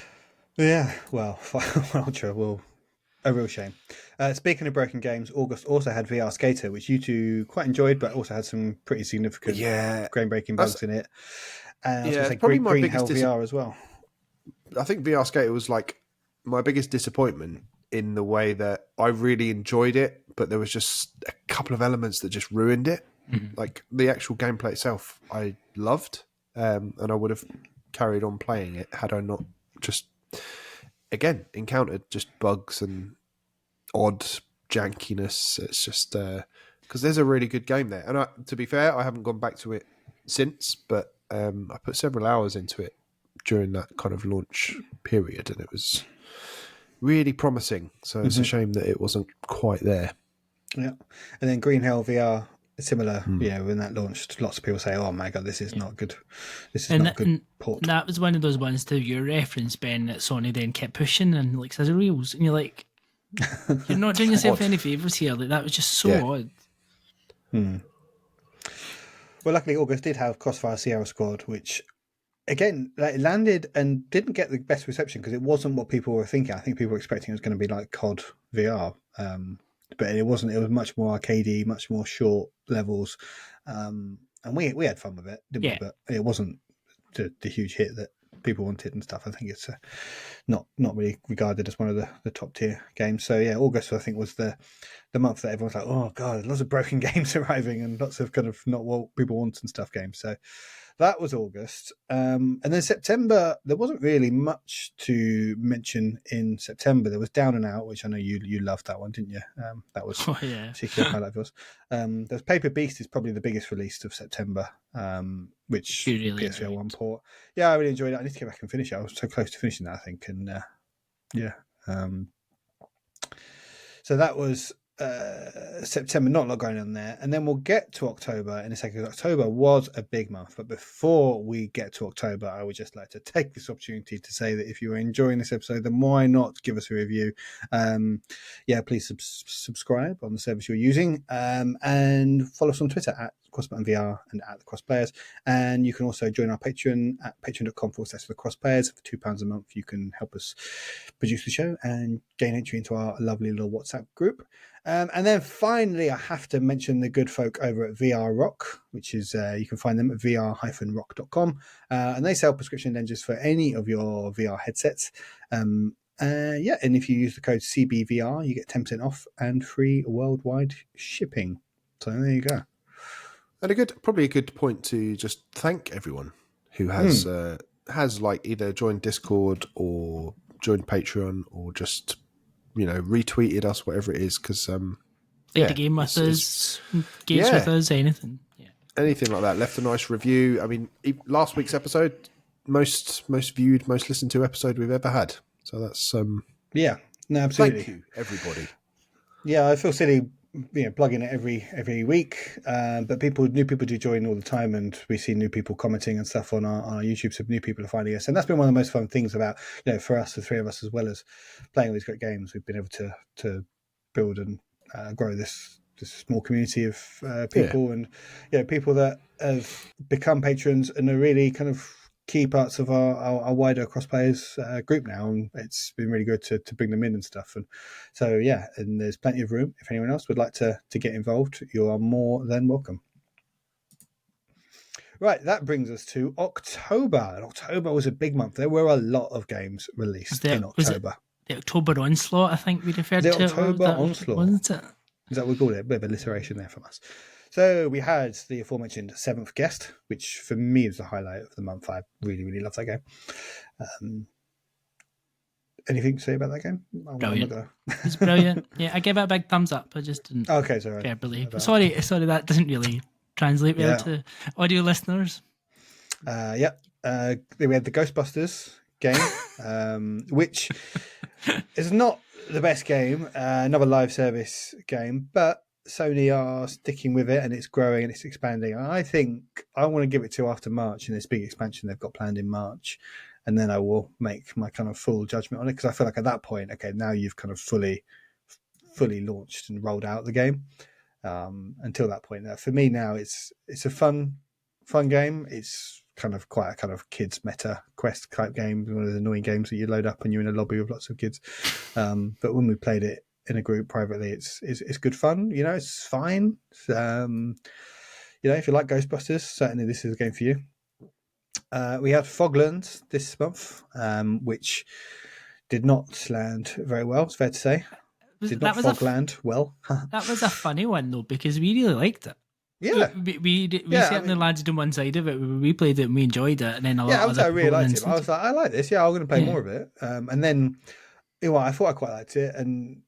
[SPEAKER 1] Yeah, well, a real shame. Speaking of broken games, August also had VR Skater, which you two quite enjoyed, but also had some pretty significant game-breaking bugs in it. And I was going to say Green Hell VR as well.
[SPEAKER 2] I think VR Skater was like my biggest disappointment in the way that I really enjoyed it, but there was just a couple of elements that just ruined it. Like the actual gameplay itself, I loved, and I would have carried on playing it had I not just, again, encountered just bugs and odd jankiness. It's just because there's a really good game there. And to be fair, I haven't gone back to it since, but I put several hours into it during that kind of launch period, and it was really promising. So it's a shame that it wasn't quite there.
[SPEAKER 1] Yeah. And then Green Hell VR similar, when that launched, lots of people say, "Oh my god, this is not good. This is
[SPEAKER 3] And,
[SPEAKER 1] not a good
[SPEAKER 3] and
[SPEAKER 1] port."
[SPEAKER 3] that was one of those ones to your reference, Ben, that Sony then kept pushing and like scissor reels, and you're like, you're not doing yourself any favours here. Like that was just so odd.
[SPEAKER 1] Well, luckily August did have Crossfire Sierra Squad, which again it landed and didn't get the best reception because it wasn't what people were thinking. I think people were expecting it was going to be like COD VR, but it wasn't. It was much more arcadey, much more short levels, and we had fun with it, didn't we? But it wasn't the huge hit that people wanted and stuff. I think it's not really regarded as one of the top tier games. So yeah, August I think was the month that everyone's like, oh god, lots of broken games arriving and lots of kind of not what people want and stuff games. So that was August. And then September, there wasn't really much to mention in September. There was Down and Out, which I know you loved that one, didn't you? That was a particular highlight of yours. There's Paper Beast is probably the biggest release of September, which
[SPEAKER 3] really
[SPEAKER 1] PSVR1 port. Yeah, I really enjoyed it. I need to get back and finish it. I was so close to finishing that, I think. And so that was September, not a lot going on there. And then we'll get to October in a second. October was a big month. But before we get to October, I would just like to take this opportunity to say that if you are enjoying this episode, then why not give us a review? Please subscribe on the service you're using, and follow us on Twitter at CrossButtonVR and at the Crossplayers. And you can also join our Patreon at patreon.com/the Crossplayers. For £2 a month, you can help us produce the show and gain entry into our lovely little WhatsApp group. And then finally, I have to mention the good folk over at VR Rock, which is you can find them at vr-rock.com. And they sell prescription lenses for any of your VR headsets. And if you use the code CBVR, you get 10% off and free worldwide shipping. So there you go.
[SPEAKER 2] And probably a good point to just thank everyone who has like either joined Discord or joined Patreon or just retweeted us, whatever it is, because
[SPEAKER 3] played a game with us, games with us, anything. Yeah.
[SPEAKER 2] Anything like that. Left a nice review. I mean, last week's episode, most viewed, most listened to episode we've ever had. So that's
[SPEAKER 1] absolutely.
[SPEAKER 2] Thank you, everybody.
[SPEAKER 1] Yeah, I feel silly plugging it every week, but new people do join all the time, and we see new people commenting and stuff on our YouTube, so new people are finding us, and that's been one of the most fun things about for us, the three of us, as well as playing all these great games. We've been able to build and grow this small community of people, and people that have become patrons and are really kind of key parts of our wider Crossplayers group now, and it's been really good to bring them in and stuff. And so and there's plenty of room. If anyone else would like to get involved, you are more than welcome. Right, that brings us to October. And October was a big month. There were a lot of games released in October.
[SPEAKER 3] The October Onslaught, I think we referred to it.
[SPEAKER 1] The October Onslaught.
[SPEAKER 3] Wasn't it?
[SPEAKER 1] Is that what we called it? A bit of alliteration there from us. So we had the aforementioned Seventh Guest, which for me is the highlight of the month. I really, really love that game. Anything to say about that game?
[SPEAKER 3] Brilliant. It's brilliant. Yeah, I gave it a big thumbs up. I just didn't
[SPEAKER 1] sorry.
[SPEAKER 3] Sorry, that doesn't really translate well to audio listeners.
[SPEAKER 1] We had the Ghostbusters game, which is not the best game, another live service game, but Sony are sticking with it, and it's growing and it's expanding. I think I want to give it to after March and this big expansion they've got planned in March, and then I will make my kind of full judgment on it, because I feel like at that point, okay, now you've kind of fully launched and rolled out the game. Until that point, for me now, it's a fun game. It's kind of quite a kind of kids meta quest type game, one of those annoying games that you load up and you're in a lobby with lots of kids. But when we played it in a group privately, it's good fun. It's fine. If you like Ghostbusters, certainly this is a game for you. We had Fogland this month, which did not land very well, it's fair to say. Did not Fogland well.
[SPEAKER 3] That was a funny one though, because we really liked it.
[SPEAKER 1] Yeah,
[SPEAKER 3] we certainly landed on one side of it. We played it and we enjoyed it, and then I really
[SPEAKER 1] liked it. I was like, I like this. Yeah, I'm going to play more of it. And then, I thought I quite liked it, and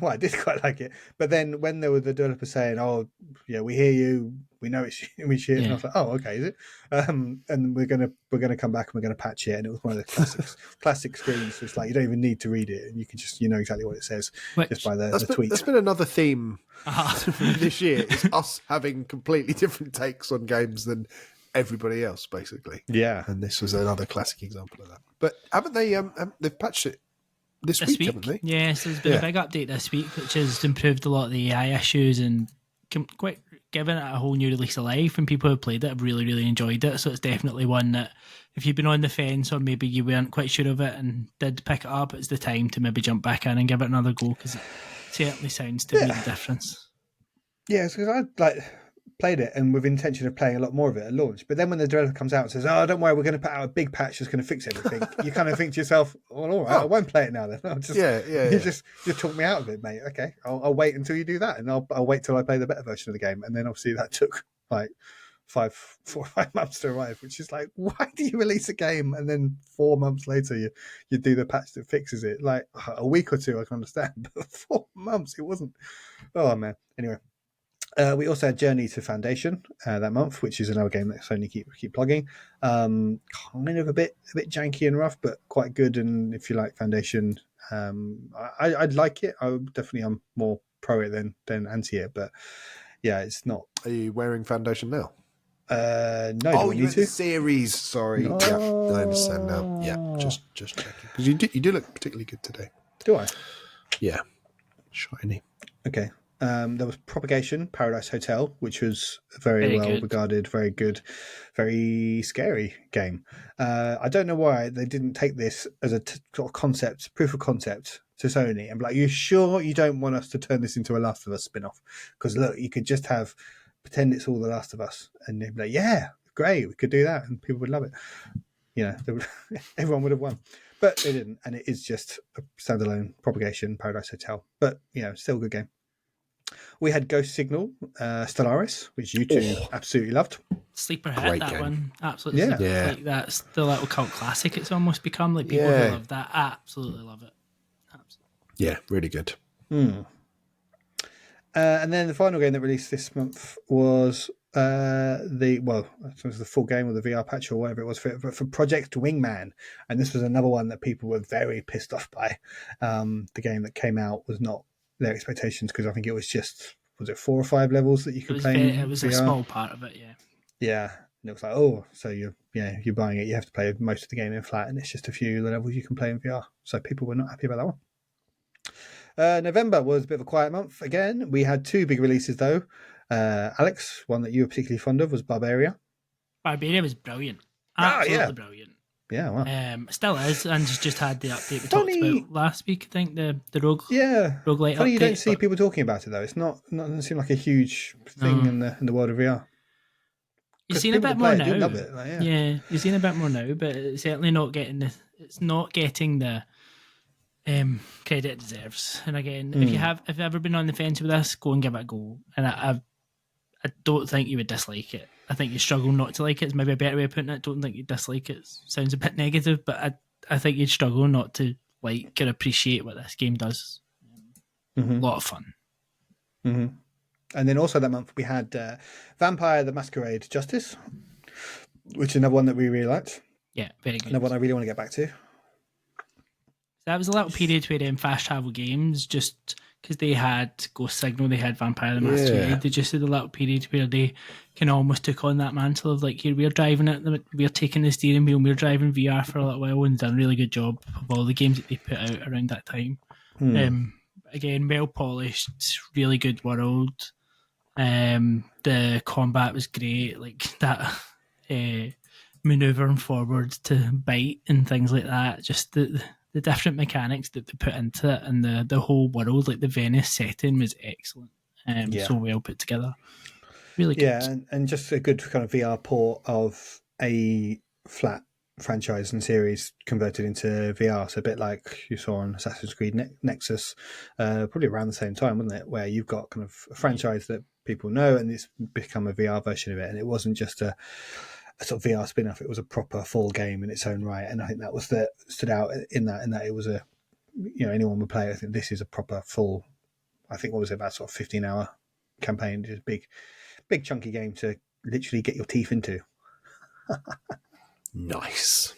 [SPEAKER 1] I did quite like it. But then when there were the developers saying, "Oh, yeah, we hear you, we know it's shit. And I was like, oh, okay, is it? And we're gonna come back and we're gonna patch it. And it was one of the classic screens. So it's like you don't even need to read it, and you can just know exactly what it says just by the tweet.
[SPEAKER 2] That's been another theme this year. Is us having completely different takes on games than everybody else, basically.
[SPEAKER 1] Yeah,
[SPEAKER 2] and this was another classic example of that. But haven't they? They've patched it this week, haven't they?
[SPEAKER 3] Yes, there's been a big update this week, which has improved a lot of the AI issues and quite given it a whole new release of life. And people who have played it have really, really enjoyed it. So it's definitely one that if you've been on the fence or maybe you weren't quite sure of it and did pick it up, it's the time to maybe jump back in and give it another go because it certainly sounds to be the difference.
[SPEAKER 1] Yeah, because I played it and with intention of playing a lot more of it at launch. But then when the developer comes out and says, "Oh, don't worry, we're going to put out a big patch that's going to fix everything," you kind of think to yourself, "Well, all right, I won't play it now then." I'll just, you just talk me out of it, mate. Okay, I'll wait until you do that, and I'll wait till I play the better version of the game. And then obviously that took like 4 or 5 months to arrive, which is like, why do you release a game and then 4 months later you do the patch that fixes it? Like a week or two, I can understand, but 4 months, it wasn't. Oh man. Anyway. We also had Journey to Foundation that month, which is another game that Sony keep plugging. Kind of a bit janky and rough, but quite good. And if you like Foundation, I'd like it. I'm more pro it than anti it. But yeah, it's not.
[SPEAKER 2] Are you wearing Foundation now?
[SPEAKER 1] No.
[SPEAKER 2] Oh, you meant the series. Sorry.
[SPEAKER 1] No.
[SPEAKER 2] Yeah, I understand now. Yeah, just checking because you do look particularly good today.
[SPEAKER 1] Do I?
[SPEAKER 2] Yeah, shiny.
[SPEAKER 1] Okay. There was Propagation Paradise Hotel, which was very well regarded, very good, very scary game. I don't know why they didn't take this as a sort of proof of concept to Sony and be like, "You sure you don't want us to turn this into a Last of Us spin-off? Because look, you could just pretend it's all The Last of Us, and they'd be like, yeah, great, we could do that, and people would love it. Everyone would have won." But they didn't, and it is just a standalone Propagation Paradise Hotel. But still a good game. We had Ghost Signal, Stellaris, which you two absolutely loved.
[SPEAKER 3] Sleeper hit that game. One. Absolutely. Yeah. Like that's the little cult classic it's almost become. Like people who love that absolutely love it. Absolutely.
[SPEAKER 2] Yeah, really good.
[SPEAKER 1] And then the final game that released this month was the full game or the VR patch or whatever it was for Project Wingman. And this was another one that people were very pissed off by. The game that came out was not their expectations because I think it was just 4 or 5 levels that you could play.
[SPEAKER 3] It was VR. A small part of it,
[SPEAKER 1] yeah. And it was like, so you're buying it, you have to play most of the game in flat, and it's just a few of the levels you can play in VR. So people were not happy about that one. November was a bit of a quiet month again. We had 2 big releases though. Alex, one that you were particularly fond of was Barbaria.
[SPEAKER 3] Barbaria was brilliant, absolutely brilliant.
[SPEAKER 1] Yeah, wow.
[SPEAKER 3] Still is, and just had the update we talked about last week. I think the roguelite update.
[SPEAKER 1] You don't see people talking about it though. It's not doesn't seem like a huge thing in the world of VR.
[SPEAKER 3] You've seen a bit more now.
[SPEAKER 1] Love it.
[SPEAKER 3] You've seen a bit more now, but it's certainly not getting the credit it deserves. And again, if you've ever been on the fence with this, go and give it a go. And I don't think you would dislike it. I think you struggle not to like it. It's maybe a better way of putting it. Don't think you dislike it. Sounds a bit negative, but I think you'd struggle not to like or appreciate what this game does. A lot of fun.
[SPEAKER 1] Mm-hmm. And then also that month we had Vampire the Masquerade Justice, which is another one that we really liked.
[SPEAKER 3] Yeah, very good.
[SPEAKER 1] Another one I really want to get back to.
[SPEAKER 3] That was a little period where fast travel games, just because they had Ghost Signal, they had Vampire the Masquerade, they just had a little period where they kind of almost took on that mantle of like, here, we're driving it, we're taking the steering wheel, we're driving VR for a little while, and done a really good job of all the games that they put out around that time. Again, well polished, really good world. The combat was great, like that manoeuvring forward to bite and things like that. Just the different mechanics that they put into it, and the whole world, like the Venice setting, was excellent. So well put together. Really good.
[SPEAKER 1] Yeah, and just a good kind of VR port of a flat franchise and series converted into VR. So a bit like you saw on Assassin's Creed Nexus, probably around the same time, wasn't it? Where you've got kind of a franchise that people know, and it's become a VR version of it. And it wasn't just a sort of VR spin-off, it was a proper full game in its own right. And I think that was stood out in that it was anyone would play. I think this is a proper full, I think, what was it, about sort of 15-hour campaign, just big big chunky game to literally get your teeth into.
[SPEAKER 2] Nice.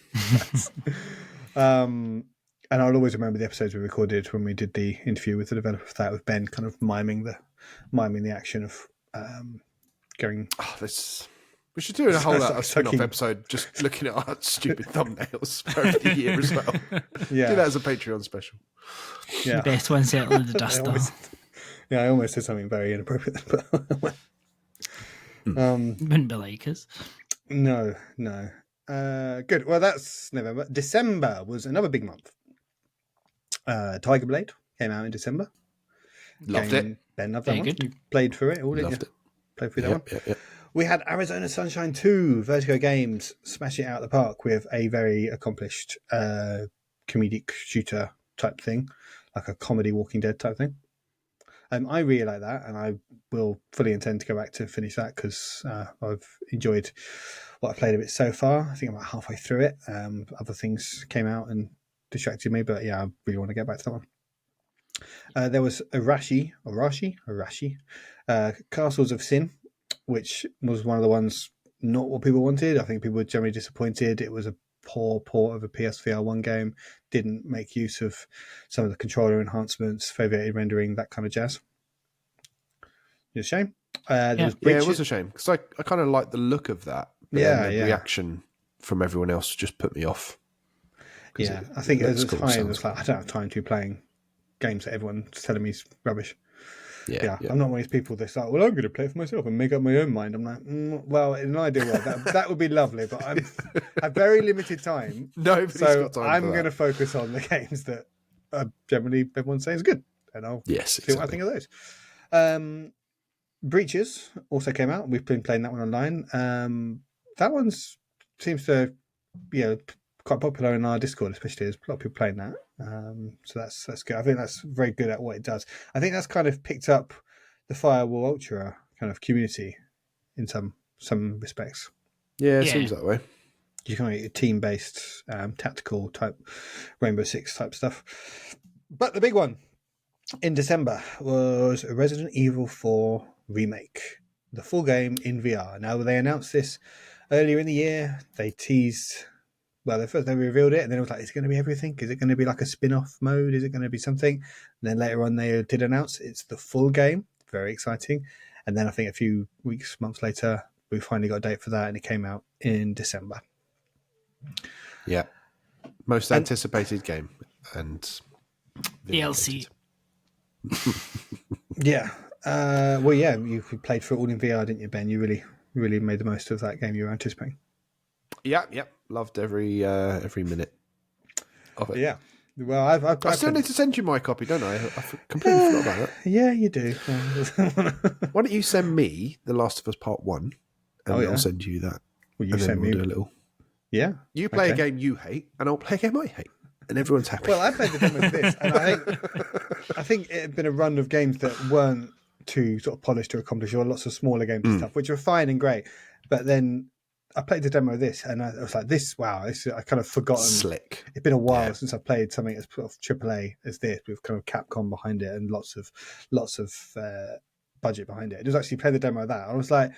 [SPEAKER 1] And I'll always remember the episodes we recorded when we did the interview with the developer for that, with Ben kind of miming the action of going.
[SPEAKER 2] Oh, we should do a whole spin-off
[SPEAKER 1] keen.
[SPEAKER 2] episode just looking at our stupid thumbnails for over the year as well.
[SPEAKER 1] Yeah.
[SPEAKER 2] Do that as a Patreon special.
[SPEAKER 1] Yeah.
[SPEAKER 3] The best one certainly the duster.
[SPEAKER 1] I almost said something very inappropriate, but
[SPEAKER 3] Wouldn't be like us.
[SPEAKER 1] no. Good. Well, that's November. December was another big month. Tiger Blade came out in December.
[SPEAKER 2] Loved it.
[SPEAKER 1] Ben loved that
[SPEAKER 3] Very
[SPEAKER 1] one.
[SPEAKER 3] good.
[SPEAKER 1] You played through it all, didn't
[SPEAKER 2] Loved
[SPEAKER 1] you?
[SPEAKER 2] it.
[SPEAKER 1] Played through that one.
[SPEAKER 2] Yeah.
[SPEAKER 1] We had Arizona Sunshine 2, Vertigo Games, smash it out of the park with a very accomplished comedic shooter type thing, like a comedy Walking Dead type thing. I really like that, and I will fully intend to go back to finish that because I've enjoyed what I've played of it so far. I think I'm about halfway through it. Other things came out and distracted me, but yeah, I really want to get back to that one. There was Arashi, Castles of Sin, which was one of the ones not what people wanted. I think people were generally disappointed. It was a poor port of a PSVR1 game, didn't make use of some of the controller enhancements, favorited rendering, that kind of jazz. It's a shame.
[SPEAKER 2] It was a shame because I kind of liked the look of that. But then the reaction from everyone else just put me off.
[SPEAKER 1] Yeah, I think at the time it's like I don't have time to be playing games that everyone's telling me is rubbish. Yeah. I'm not one of these people that start, well, I'm going to play it for myself and make up my own mind. I'm like, well, in an ideal world, that would be lovely, but I have very limited time.
[SPEAKER 2] Nobody's got time
[SPEAKER 1] I'm going to focus on the games that generally everyone's saying is good, and I'll see what I think of those. Breaches also came out. We've been playing that one online. That one seems to, quite popular in our Discord, especially. There's a lot of people playing that. So that's good. I think that's very good at what it does. I think that's kind of picked up the Firewall Ultra kind of community in some respects.
[SPEAKER 2] Yeah, it seems that way.
[SPEAKER 1] You can make a team-based, tactical type, Rainbow Six type stuff. But the big one in December was Resident Evil 4 Remake, the full game in VR. Now, they announced this earlier in the year. They teased. Well, first they revealed it, and then it was like, is it going to be everything? Is it going to be like a spin-off mode? Is it going to be something? And then later on, they did announce it's the full game. Very exciting. And then I think a few months later, we finally got a date for that, and it came out in December.
[SPEAKER 2] Yeah. Most anticipated game. And
[SPEAKER 3] DLC.
[SPEAKER 1] Yeah. You played through it all in VR, didn't you, Ben? You really made the most of that game you were anticipating.
[SPEAKER 2] Yeah. Loved every minute of it.
[SPEAKER 1] Yeah. Well, I
[SPEAKER 2] still need to send you my copy, don't I? I completely forgot about that.
[SPEAKER 1] Yeah, you do.
[SPEAKER 2] Why don't you send me The Last of Us Part 1, and I'll send you that.
[SPEAKER 1] Well, we'll do a little. Yeah.
[SPEAKER 2] You play a game you hate, and I'll play a game I hate, and everyone's happy.
[SPEAKER 1] Well, I played the demo of this, and I think it had been a run of games that weren't too sort of polished or accomplished, or lots of smaller games and stuff, which were fine and great. But then I played the demo of this, and I was like, I kind of forgotten.
[SPEAKER 2] Slick.
[SPEAKER 1] It's been a while since I played something as sort of AAA as this, with kind of Capcom behind it and lots of budget behind it. It was actually play the demo of that. I was like,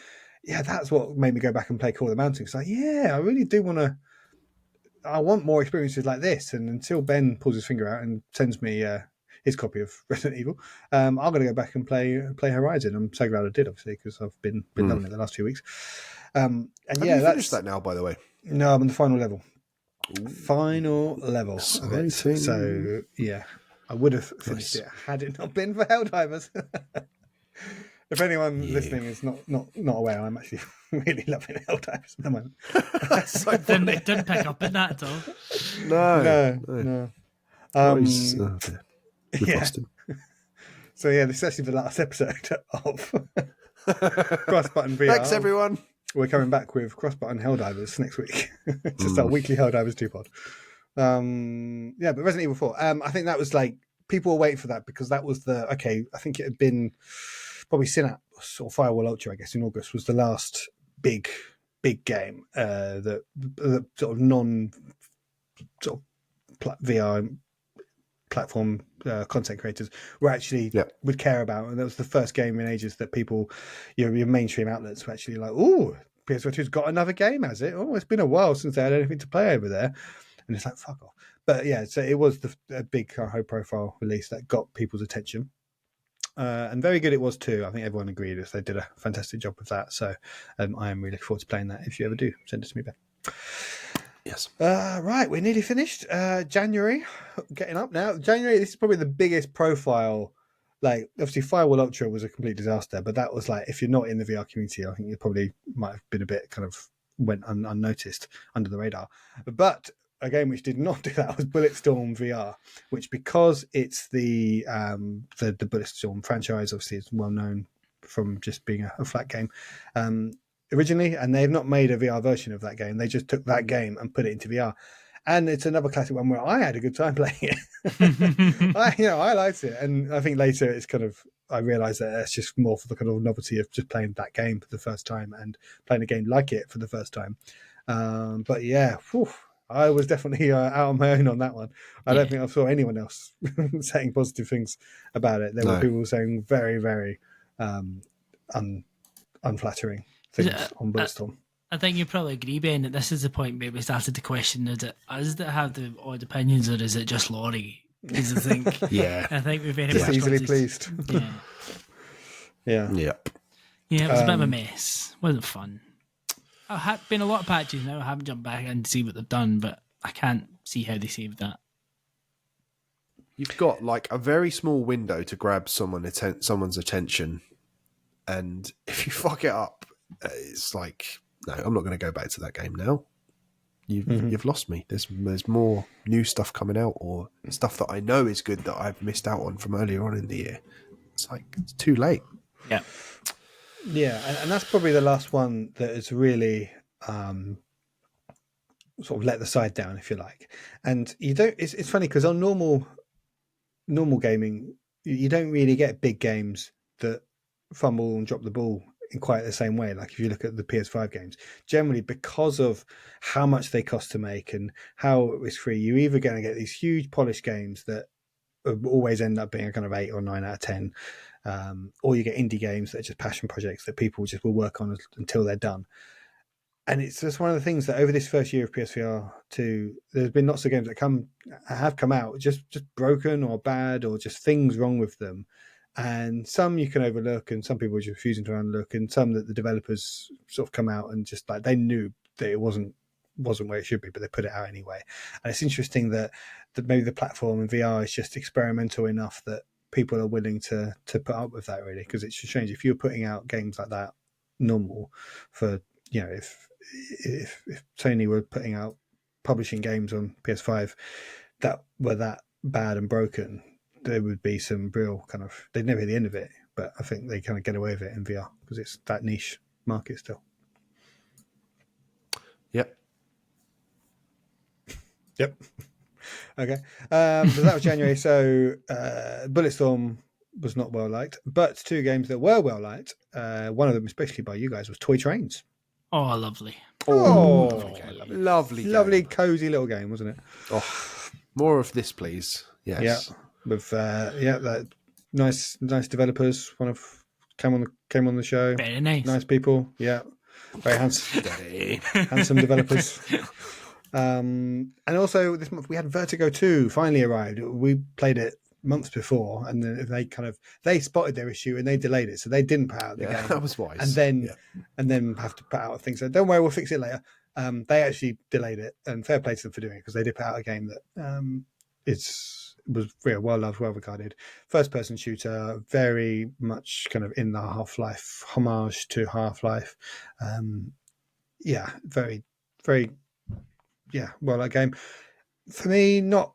[SPEAKER 1] yeah, that's what made me go back and play Call of the Mountain. It's like, yeah, I really do want to. I want more experiences like this. And until Ben pulls his finger out and sends me his copy of Resident Evil, I'm going to go back and play Horizon. I'm so glad I did, obviously, because I've been loving it the last few weeks. And
[SPEAKER 2] Have you finished that now, by the way?
[SPEAKER 1] No, I'm on the final level. Final level.
[SPEAKER 2] So
[SPEAKER 1] yeah, I would have finished it had it not been for Helldivers. If anyone listening is not aware, I'm actually really loving Helldivers at the moment.
[SPEAKER 3] It didn't pick up in that at all.
[SPEAKER 1] No.
[SPEAKER 2] We've lost him.
[SPEAKER 1] So yeah, this is actually the last episode of Cross Button VR.
[SPEAKER 2] Thanks, everyone.
[SPEAKER 1] We're coming back with Cross Button Helldivers next week. Just our weekly Helldivers 2 pod. But Resident Evil 4. I think that was like, people were waiting for that because that was I think it had been probably Synapse or Firewall Ultra, I guess, in August was the last big game that sort of non sort of VR platform content creators were actually would care about, and that was the first game in ages that people, your mainstream outlets were actually like, "Oh, PSVR2's got another game, has it? Oh, it's been a while since they had anything to play over there," and it's like, "Fuck off." But yeah, so it was a big high profile release that got people's attention. And very good it was too. I think everyone agreed as they did a fantastic job with that. So I am really looking forward to playing that. If you ever do, send it to me, Ben.
[SPEAKER 2] Yes.
[SPEAKER 1] Right, we're nearly finished. January, getting up now. January, this is probably the biggest profile. Like, obviously, Firewall Ultra was a complete disaster, but that was like, if you're not in the VR community, I think you probably might have been a bit kind of went unnoticed under the radar. But a game which did not do that was Bulletstorm VR, which, because it's the Bulletstorm franchise, obviously it's well known from just being a flat game originally, and they've not made a VR version of that game. They just took that game and put it into VR, and it's another classic one where I had a good time playing it. I liked it, and I think later it's kind of, I realised that that's just more for the kind of novelty of just playing that game for the first time and playing a game like it for the first time. But yeah, I was definitely out on my own on that one. I don't think I saw anyone else saying positive things about it. There were people saying very, very unflattering things on Bulletstorm.
[SPEAKER 3] I think you probably agree, Ben, that this is the point where we started to question, is it us that have the odd opinions, or is it just Laurie? Because I think, I think we're very much
[SPEAKER 1] easily pleased. Yeah.
[SPEAKER 3] Yeah, it was a bit of a mess. Wasn't fun. There have been a lot of patches now. I haven't jumped back in to see what they've done, but I can't see how they saved that.
[SPEAKER 2] You've got like a very small window to grab someone's attention, and if you fuck it up, it's like, no, I'm not going to go back to that game now. You've lost me. There's more new stuff coming out, or stuff that I know is good that I've missed out on from earlier on in the year. It's like, it's too late.
[SPEAKER 1] Yeah, and that's probably the last one that has really sort of let the side down, if you like. And you don't. It's funny because on normal gaming, you don't really get big games that fumble and drop the ball in quite the same way. Like if you look at the PS5 games, generally because of how much they cost to make and how it was free, you're either going to get these huge polished games that always end up being a kind of 8 or 9 out of 10. Or you get indie games that are just passion projects that people just will work on until they're done. And it's just one of the things that over this first year of PSVR2, there's been lots of games that have come out just broken or bad, or just things wrong with them. And some you can overlook, and some people are just refusing to overlook, and some that the developers sort of come out and just like, they knew that it wasn't where it should be, but they put it out anyway. And it's interesting that maybe the platform in VR is just experimental enough that people are willing to put up with that, really, because it's strange if you're putting out games like that normal for, if Sony were putting out publishing games on PS5 that were that bad and broken, there would be some real kind of, they'd never hear the end of it. But I think they kind of get away with it in VR because it's that niche market still. Yep. Okay. So that was January. So Bulletstorm was not well liked, but two games that were well liked, one of them especially by you guys, was Toy Trains.
[SPEAKER 3] Oh, lovely.
[SPEAKER 2] Lovely,
[SPEAKER 1] cozy little game, wasn't it?
[SPEAKER 2] Oh, more of this, please. Yes.
[SPEAKER 1] Yeah. With that nice developers. One of came on the show.
[SPEAKER 3] Very nice
[SPEAKER 1] people. Yeah. Very handsome developers. And also this month we had Vertigo 2 finally arrived. We played it months before, and then they spotted their issue and they delayed it, so they didn't put out the game.
[SPEAKER 2] That was wise.
[SPEAKER 1] And then have to put out things. So don't worry, we'll fix it later. They actually delayed it, and fair play to them for doing it, because they did put out a game that was very well loved, well regarded, first person shooter, very much kind of in the Half-Life homage to Half-Life. Very, very. Yeah, well, that game for me, not.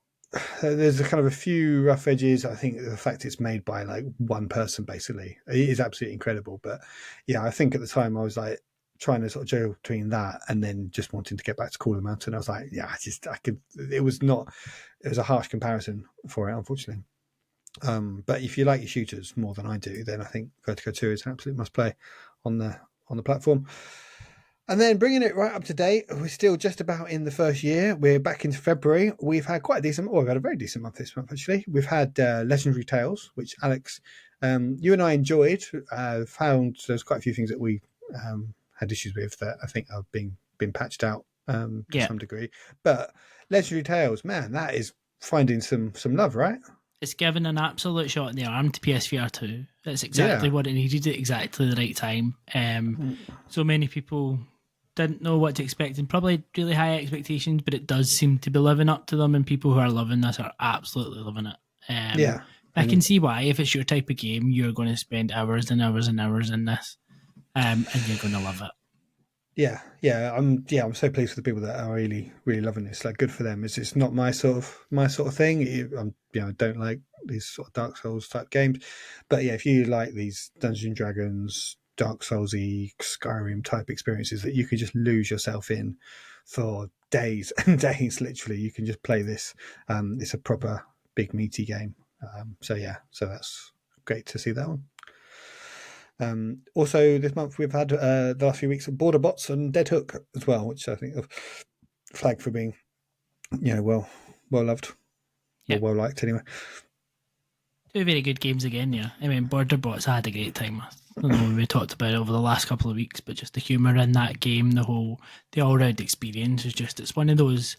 [SPEAKER 1] There's a kind of a few rough edges. I think the fact it's made by like one person basically is absolutely incredible. But yeah, I think at the time I was like trying to sort of juggle between that and then just wanting to get back to Call of the Mountain. I was like, it was a harsh comparison for it, unfortunately. But if you like your shooters more than I do, then I think Vertigo 2 is an absolute must play on the platform. And then bringing it right up to date, we're still just about in the first year. We're back into February. We've had quite a decent, we've had a very decent month this month, actually. We've had Legendary Tales, which Alex, you and I enjoyed. Found there's quite a few things that we had issues with that I think have been patched out to some degree. But Legendary Tales, man, that is finding some love, right?
[SPEAKER 3] It's given an absolute shot in the arm to PSVR2. It's exactly what it needed at exactly the right time. So many people didn't know what to expect and probably really high expectations, but it does seem to be living up to them, and people who are loving this are absolutely loving it. I can see why. If it's your type of game, you're going to spend hours and hours and hours in this, and you're going to love it.
[SPEAKER 1] I'm so pleased with the people that are really, really loving this. Like, good for them. It's not my sort of thing. I don't like these sort of Dark Souls type games, but yeah, if you like these Dungeons and Dragons, Dark Soulsy, Skyrim type experiences that you can just lose yourself in for days and days, literally, you can just play this. It's a proper big meaty game. So that's great to see that one. Also, this month we've had the last few weeks of Border Bots and Dead Hook as well, which I think have flagged for being, well loved, or well liked anyway.
[SPEAKER 3] Two very good games again, yeah. I mean, Border Bots, I had a great time. I don't know when we talked about it over the last couple of weeks, but just the humour in that game, the all-round experience is just, it's one of those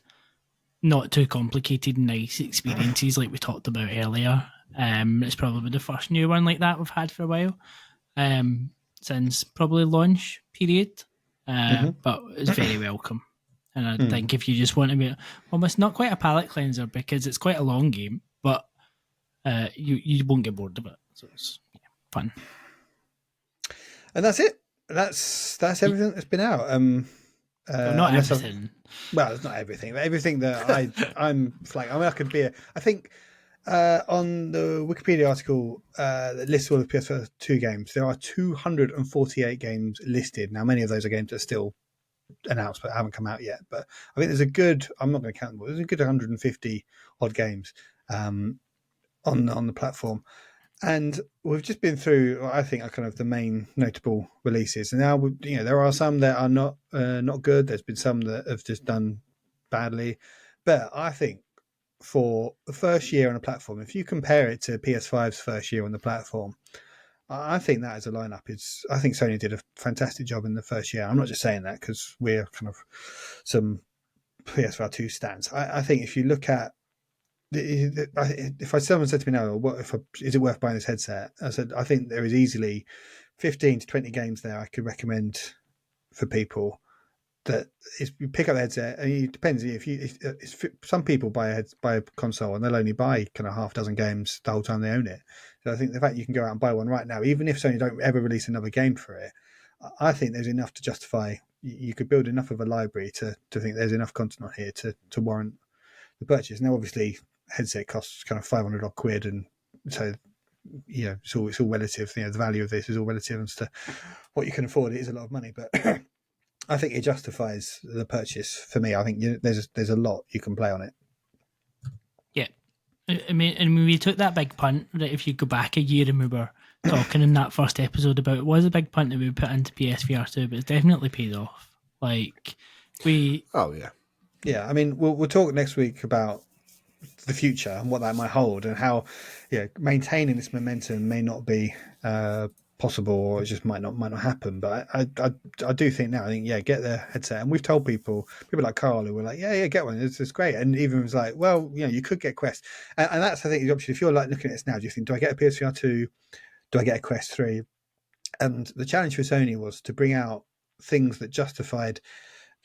[SPEAKER 3] not too complicated, nice experiences like we talked about earlier. It's probably the first new one like that we've had for a while. Since probably launch period, but it's very welcome. And I think if you just want to be almost not quite a palate cleanser because it's quite a long game, but you won't get bored of it. So it's fun.
[SPEAKER 1] And that's it. That's everything that's been out.
[SPEAKER 3] Not everything.
[SPEAKER 1] Well, it's not everything, but everything that I'm flagging. I mean, I could be. I think. On the Wikipedia article that lists all the PS2 games, there are 248 games listed. Now, many of those are games that are still announced but haven't come out yet. But I think there's a good, I'm not going to count them, but there's a good 150 odd games on the platform. And we've just been through, I think, are kind of the main notable releases. And now, there are some that are not good. There's been some that have just done badly. But I think, for the first year on a platform, if you compare it to PS5's first year on the platform, I think that as a lineup I think Sony did a fantastic job in the first year. I'm not just saying that because we're kind of some PSVR2 stands. I think if you look at if someone said to me now, is it worth buying this headset? I said, I think there is easily 15 to 20 games there I could recommend for people. That is, you pick up the headset, and it depends. If some people buy a console and they'll only buy kind of half dozen games the whole time they own it. So I think the fact you can go out and buy one right now, even if Sony don't ever release another game for it, I think there's enough to justify. You could build enough of a library to think there's enough content on here to warrant the purchase. Now, obviously, headset costs kind of 500 odd quid, and so it's all relative. The value of this is all relative as to what you can afford. It is a lot of money, but. I think it justifies the purchase for me. I think there's a lot you can play on it.
[SPEAKER 3] Yeah, I mean, and we took that big punt. Right, if you go back a year and we were talking in that first episode about it was a big punt that we put into PSVR2, but it's definitely paid off. Like
[SPEAKER 1] yeah. I mean, we'll talk next week about the future and what that might hold, and how maintaining this momentum may not be possible, or it just might not happen. But I do think now, get the headset. And we've told people like Carl who were like, get one, it's great. And even was like, well, you could get Quest, and that's, I think, the option. If you're like looking at this now, do you think, do I get a PSVR 2, do I get a Quest 3? And the challenge for Sony was to bring out things that justified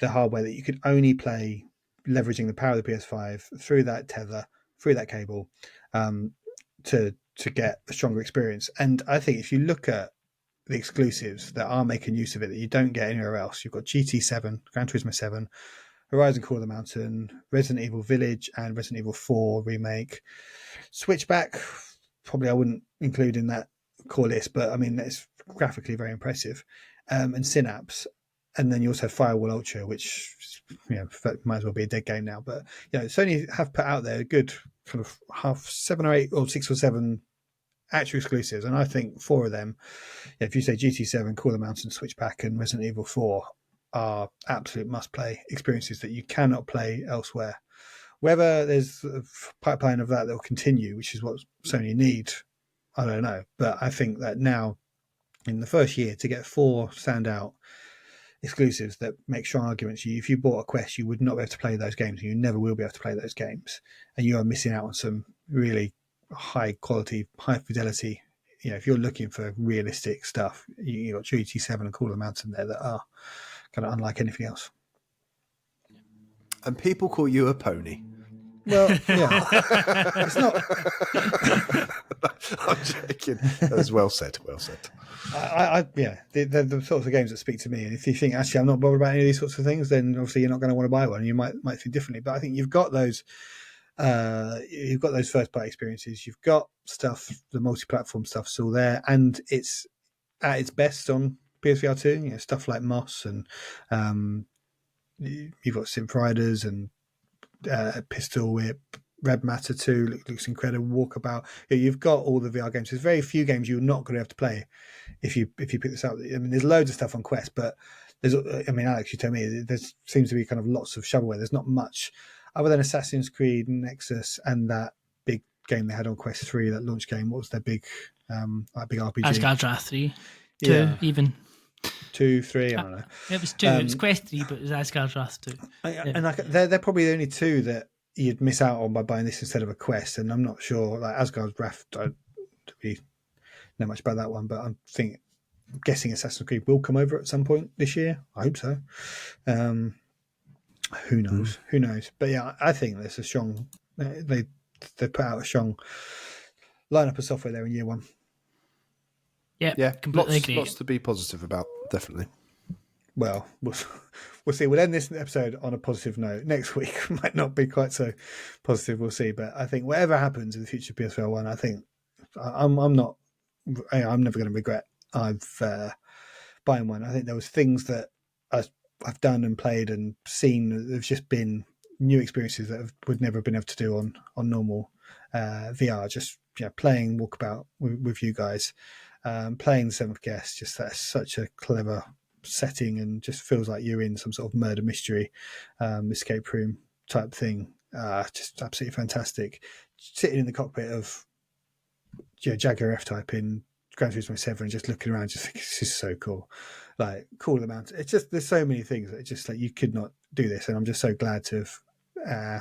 [SPEAKER 1] the hardware that you could only play leveraging the power of the PS5 through that tether, through that cable, to get a stronger experience. And I think if you look at the exclusives that are making use of it that you don't get anywhere else, you've got GT7, Gran Turismo 7, Horizon Call of the Mountain, Resident Evil Village, and Resident Evil 4 Remake. Switchback, probably I wouldn't include in that core list, but I mean, it's graphically very impressive. And Synapse. And then you also have Firewall Ultra, which might as well be a dead game now. But Sony have put out there a good kind of 7 or 8 or 6 or 7 actual exclusives, and I think 4 of them, if you say GT7, Call of the Mountain, Switchback, and Resident Evil 4, are absolute must-play experiences that you cannot play elsewhere. Whether there's a pipeline of that will continue, which is what Sony need, I don't know. But I think that now, in the first year, to get 4 standout exclusives that make strong arguments, if you bought a Quest, you would not be able to play those games, and you never will be able to play those games, and you are missing out on some really high quality, high fidelity. If you're looking for realistic stuff, you got GT7 and Call of the Mountain there that are kind of unlike anything else.
[SPEAKER 2] And people call you a pony.
[SPEAKER 1] Well, yeah, it's not.
[SPEAKER 2] I'm joking. That was well said. Well said.
[SPEAKER 1] Yeah, they're the sorts of games that speak to me. And if you think actually I'm not bothered about any of these sorts of things, then obviously you're not going to want to buy one. You might think differently. But I think you've got those. You've got those first party experiences. You've got stuff. The multi-platform stuff's all there, and it's at its best on PSVR2. Stuff like Moss, and you've got Synth Riders and Pistol Whip. Red Matter 2 looks incredible. Walkabout. You've got all the VR games. There's very few games you're not going to have to play if you pick this up. I mean, there's loads of stuff on Quest, but Alex, you told me there seems to be kind of lots of shovelware. There's not much other than Assassin's Creed, Nexus, and that big game they had on Quest 3, that launch game. What was their big RPG?
[SPEAKER 3] Asgard's Wrath 3, 2,
[SPEAKER 1] Yeah.
[SPEAKER 3] even
[SPEAKER 1] 2, 3. I don't know.
[SPEAKER 3] it was 2. It was Quest 3, but it was Asgard's Wrath 2.
[SPEAKER 1] And they're probably the only 2 that you'd miss out on by buying this instead of a Quest. And I'm not sure, like Asgard's Wrath, I don't really know much about that one, but I'm guessing Assassin's Creed will come over at some point this year. I hope so. Who knows? Who knows? But yeah, I think there's a strong. They put out a strong lineup of software there in year 1.
[SPEAKER 3] Yeah, completely agree.
[SPEAKER 2] Lots to be positive about, definitely.
[SPEAKER 1] Well, we'll see. We'll end this episode on a positive note. Next week might not be quite so positive. We'll see. But I think whatever happens in the future of PSVR 1, I think I'm never going to regret buying one. I think there was things that I've done and played and seen that have just been new experiences that would never have been able to do on normal VR. Just playing Walkabout with you guys, playing the Seventh Guest. Just that's such a clever setting and just feels like you're in some sort of murder mystery escape room type thing. Just absolutely fantastic. Sitting in the cockpit of Jaguar F-Type in Gran Turismo 7 and just looking around, just thinking, this is so cool. Like, Call of the Mountain. It's just, there's so many things that just like you could not do this, and I'm just so glad to have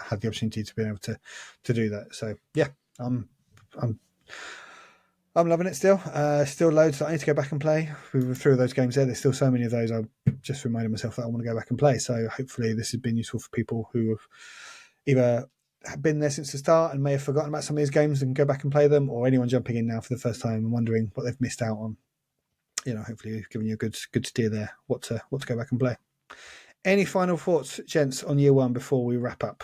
[SPEAKER 1] had the opportunity to be able to do that. So yeah, I'm loving it still. Still loads that I need to go back and play. We were through those games there. There's still so many of those. I just reminded myself that I want to go back and play. So hopefully this has been useful for people who have either been there since the start and may have forgotten about some of these games and go back and play them, or anyone jumping in now for the first time and wondering what they've missed out on. Hopefully we've given you a good steer there what to go back and play. Any final thoughts, gents, on year 1 before we wrap up?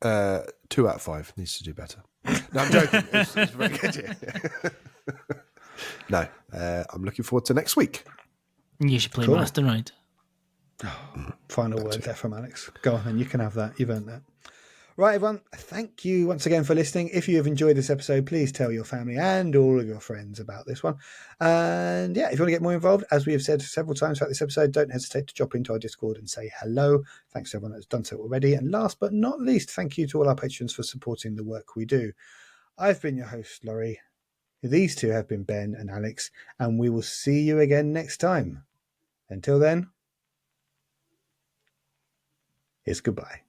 [SPEAKER 2] 2 out of 5 needs to do better. No, I'm joking. It's very good. Yeah. No, I'm looking forward to next week.
[SPEAKER 3] You should play
[SPEAKER 1] Cool.
[SPEAKER 3] Mastermind.
[SPEAKER 1] Final word there from Alex. Go on, then. You can have that. You've earned that. Right, everyone. Thank you once again for listening. If you have enjoyed this episode, please tell your family and all of your friends about this one. And yeah, if you want to get more involved, as we have said several times throughout this episode, don't hesitate to drop into our Discord and say hello. Thanks to everyone that's done so already. And last but not least, thank you to all our patrons for supporting the work we do. I've been your host, Laurie. These two have been Ben and Alex, and we will see you again next time. Until then, it's goodbye.